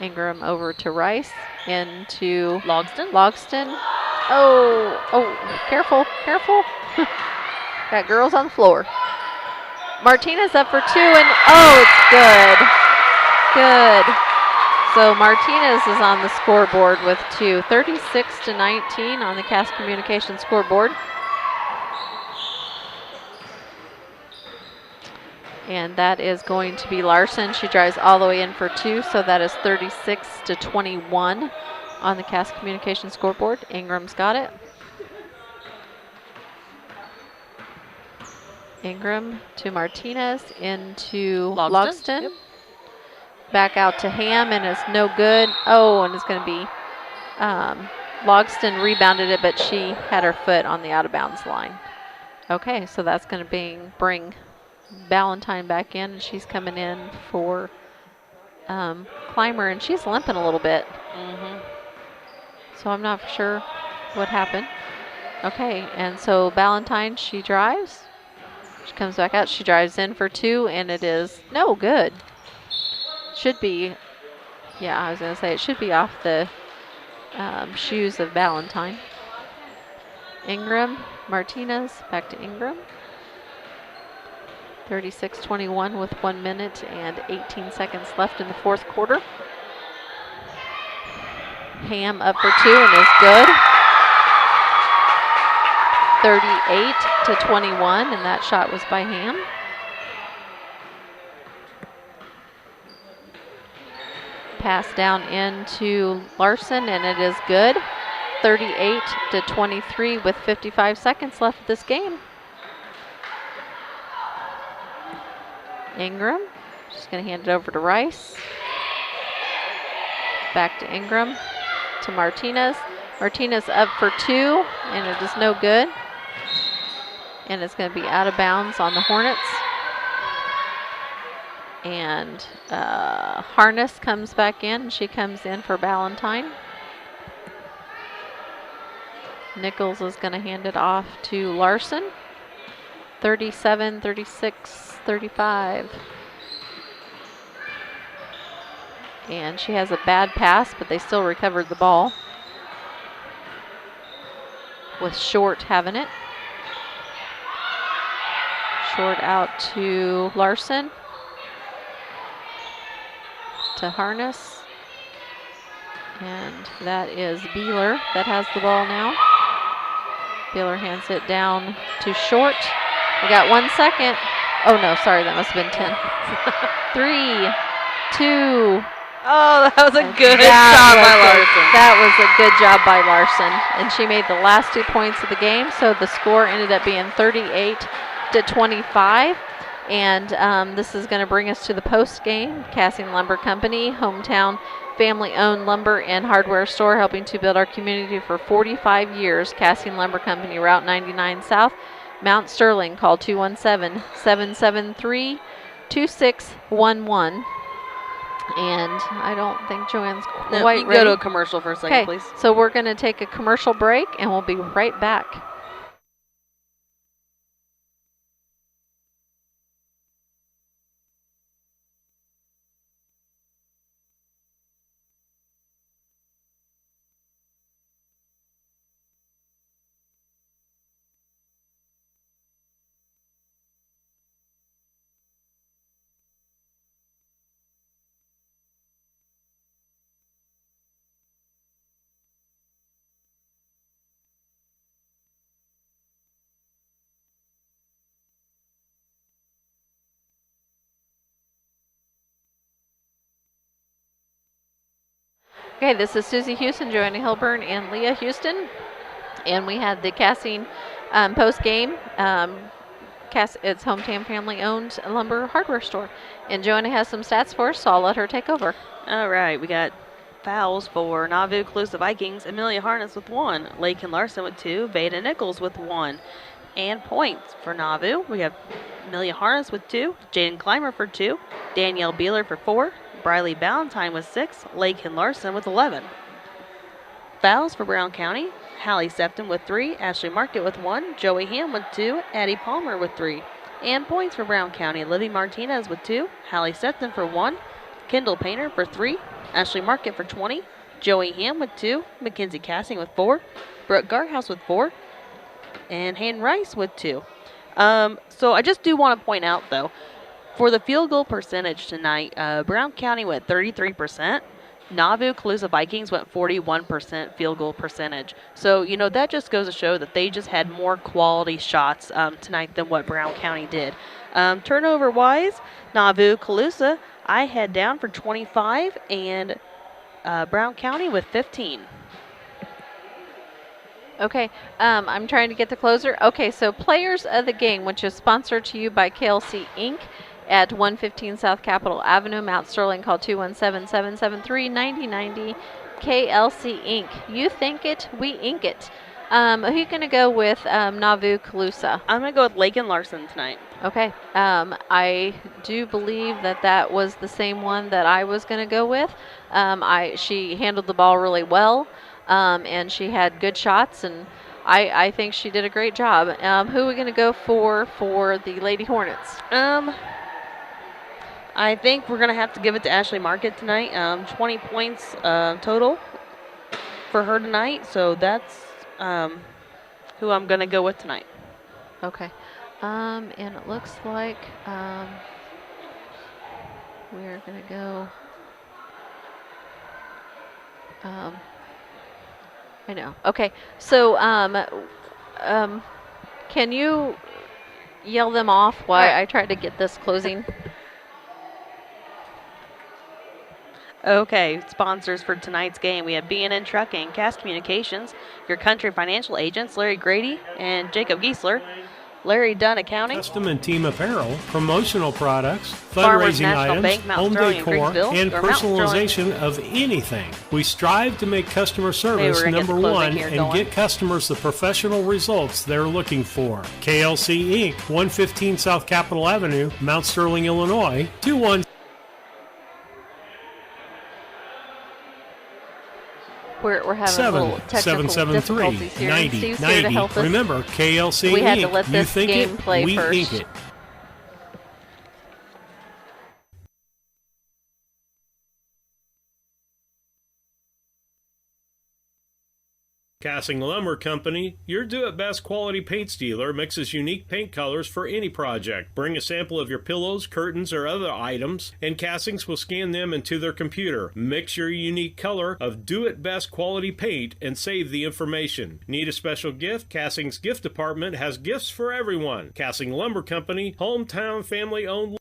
Ingram over to Rice, into Logston. Oh, careful. Got girls on the floor. Martinez up for 2, and it's good. Good. So Martinez is on the scoreboard with 2, 36-19 on the Cass Communications scoreboard. And that is going to be Larson. She drives all the way in for 2, so that is 36-21 on the Cass Communication scoreboard. Ingram's got it. Ingram to Martinez, into Logston. Yep. Back out to Ham, and it's no good. Oh, and it's going to be Logston rebounded it, but she had her foot on the out-of-bounds line. Okay, so that's going to bring Ballantyne back in, and she's coming in for Clymer, and she's limping a little bit. So I'm not sure what happened. Okay, and so Ballantyne, she drives. She comes back out. She drives in for 2, and it is no good. Should be, yeah, I was going to say it should be off the shoes of Ballantyne. Ingram, Martinez, back to Ingram. 36-21 with 1 minute and 18 seconds left in the fourth quarter. Ham up for 2 and is good. 38-21, and that shot was by Ham. Pass down into Larson, and it is good. 38-23 with 55 seconds left of this game. Ingram, she's going to hand it over to Rice. Back to Ingram, to Martinez. Martinez up for 2, and it is no good. And it's going to be out of bounds on the Hornets. And Harness comes back in, and she comes in for Ballantyne. Nichols is going to hand it off to Larson. 37, 36, 35. And she has a bad pass, but they still recovered the ball. With Short having it. Short out to Larson. To Harness. And that is Beeler that has the ball now. Beeler hands it down to Short. We got 1 second. Oh no, sorry, that must have been 10. 3, 2. Oh, that was a good shot by Larson. That was a good job by Larson. And she made the last 2 points of the game, so the score ended up being 38-25. And this is going to bring us to the post game. Cassing Lumber Company, hometown family-owned lumber and hardware store, helping to build our community for 45 years. Cassing Lumber Company, Route 99 South, Mount Sterling. Call 217-773-2611. And I don't think Joanne's quite ready. You can go to a commercial for a second, please. So we're going to take a commercial break, and we'll be right back. Okay, this is Susie Houston, Joanna Hilburn, and Leah Houston. And we had the Cassing post-game. It's hometown family-owned lumber hardware store. And Joanna has some stats for us, so I'll let her take over. All right, we got fouls for Nauvoo-Colusa Vikings. Amelia Harness with 1. Lakin Larson with 2. Veda Nichols with 1. And points for Nauvoo. We have Amelia Harness with 2. Jaden Clymer for 2. Danielle Beeler for 4. Briley Ballantyne with 6, Lakin Larson with 11. Fouls for Brown County, Hallie Sefton with 3, Ashley Market with 1, Joey Ham with 2, Addie Palmer with 3. And points for Brown County, Livy Martinez with 2, Hallie Sefton for 1, Kendall Painter for 3, Ashley Market for 20, Joey Ham with 2, Mackenzie Cassing with 4, Brooke Garhouse with 4, and Han Rice with 2. So I just do want to point out, though, for the field goal percentage tonight, Brown County went 33%. Nauvoo-Colusa Vikings went 41% field goal percentage. So, you know, that just goes to show that they just had more quality shots tonight than what Brown County did. Turnover-wise, Nauvoo-Colusa, I had down for 25, and Brown County with 15. Okay, I'm trying to get the closer. Okay, so players of the game, which is sponsored to you by KLC Inc. at 115 South Capitol Avenue, Mount Sterling. Call 217-773-9090. KLC Inc. You think it, we ink it. Who are you going to go with Nauvoo-Colusa? I'm going to go with Lakin Larson tonight. Okay, I do believe that was the same one that I was going to go with. She handled the ball really well. And she had good shots, and I think she did a great job. Who are we going to go for the Lady Hornets? I think we're going to have to give it to Ashley Market tonight. 20 points total for her tonight, so that's who I'm going to go with tonight. Okay. And it looks like we're going to go... I know. Okay. So, can you yell them off while I try to get this closing? Okay. Sponsors for tonight's game. We have B&N Trucking, Cass Communications, Your Country Financial Agents, Larry Grady and Jacob Giesler. Larry Dunn Accounting. Custom and team apparel, promotional products, Farmers fundraising National items, Bank, Mount home Sterling, decor, Griggsville, and or Mount personalization of anything. We strive to make customer service we're gonna get number the closing one here and going. get customers the professional results they're looking for. KLC Inc., 115 South Capitol Avenue, Mount Sterling, Illinois, 21. We're having a little technical difficulties here. Steve's here to help us. Remember, KLC We had to Inc. let You this think game it, play we first. ink it. Cassing Lumber Company, your do-it-best quality paint dealer, mixes unique paint colors for any project. Bring a sample of your pillows, curtains, or other items, and Cassings will scan them into their computer. Mix your unique color of do-it-best quality paint and save the information. Need a special gift? Cassing's gift department has gifts for everyone. Cassing Lumber Company, hometown family-owned.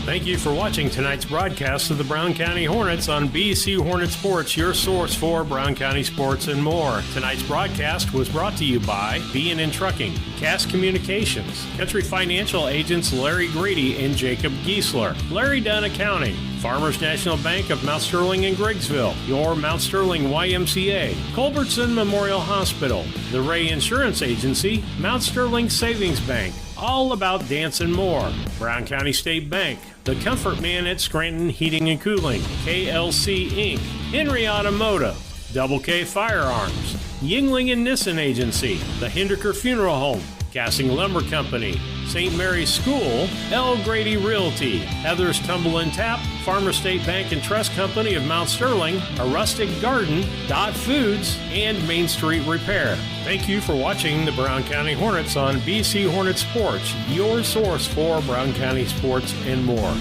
Thank you for watching tonight's broadcast of the Brown County Hornets on BC Hornet Sports, your source for Brown County sports and more. Tonight's broadcast was brought to you by B&N Trucking, Cass Communications, Country Financial Agents Larry Grady and Jacob Giesler, Larry Dunn Accounting, Farmers National Bank of Mount Sterling and Griggsville, your Mount Sterling YMCA, Culbertson Memorial Hospital, the Ray Insurance Agency, Mount Sterling Savings Bank, all about dance and more, Brown County State Bank, The Comfort Man at Scranton Heating and Cooling, KLC Inc., Henry Automotive, Double K Firearms, Yingling and Nissen Agency, The Hinderker Funeral Home, Cassing Lumber Company, St. Mary's School, L. Grady Realty, Heather's Tumble and Tap, Farmer State Bank and Trust Company of Mount Sterling, A Rustic Garden, Dot Foods, and Main Street Repair. Thank you for watching the Brown County Hornets on BC Hornet Sports, your source for Brown County sports and more.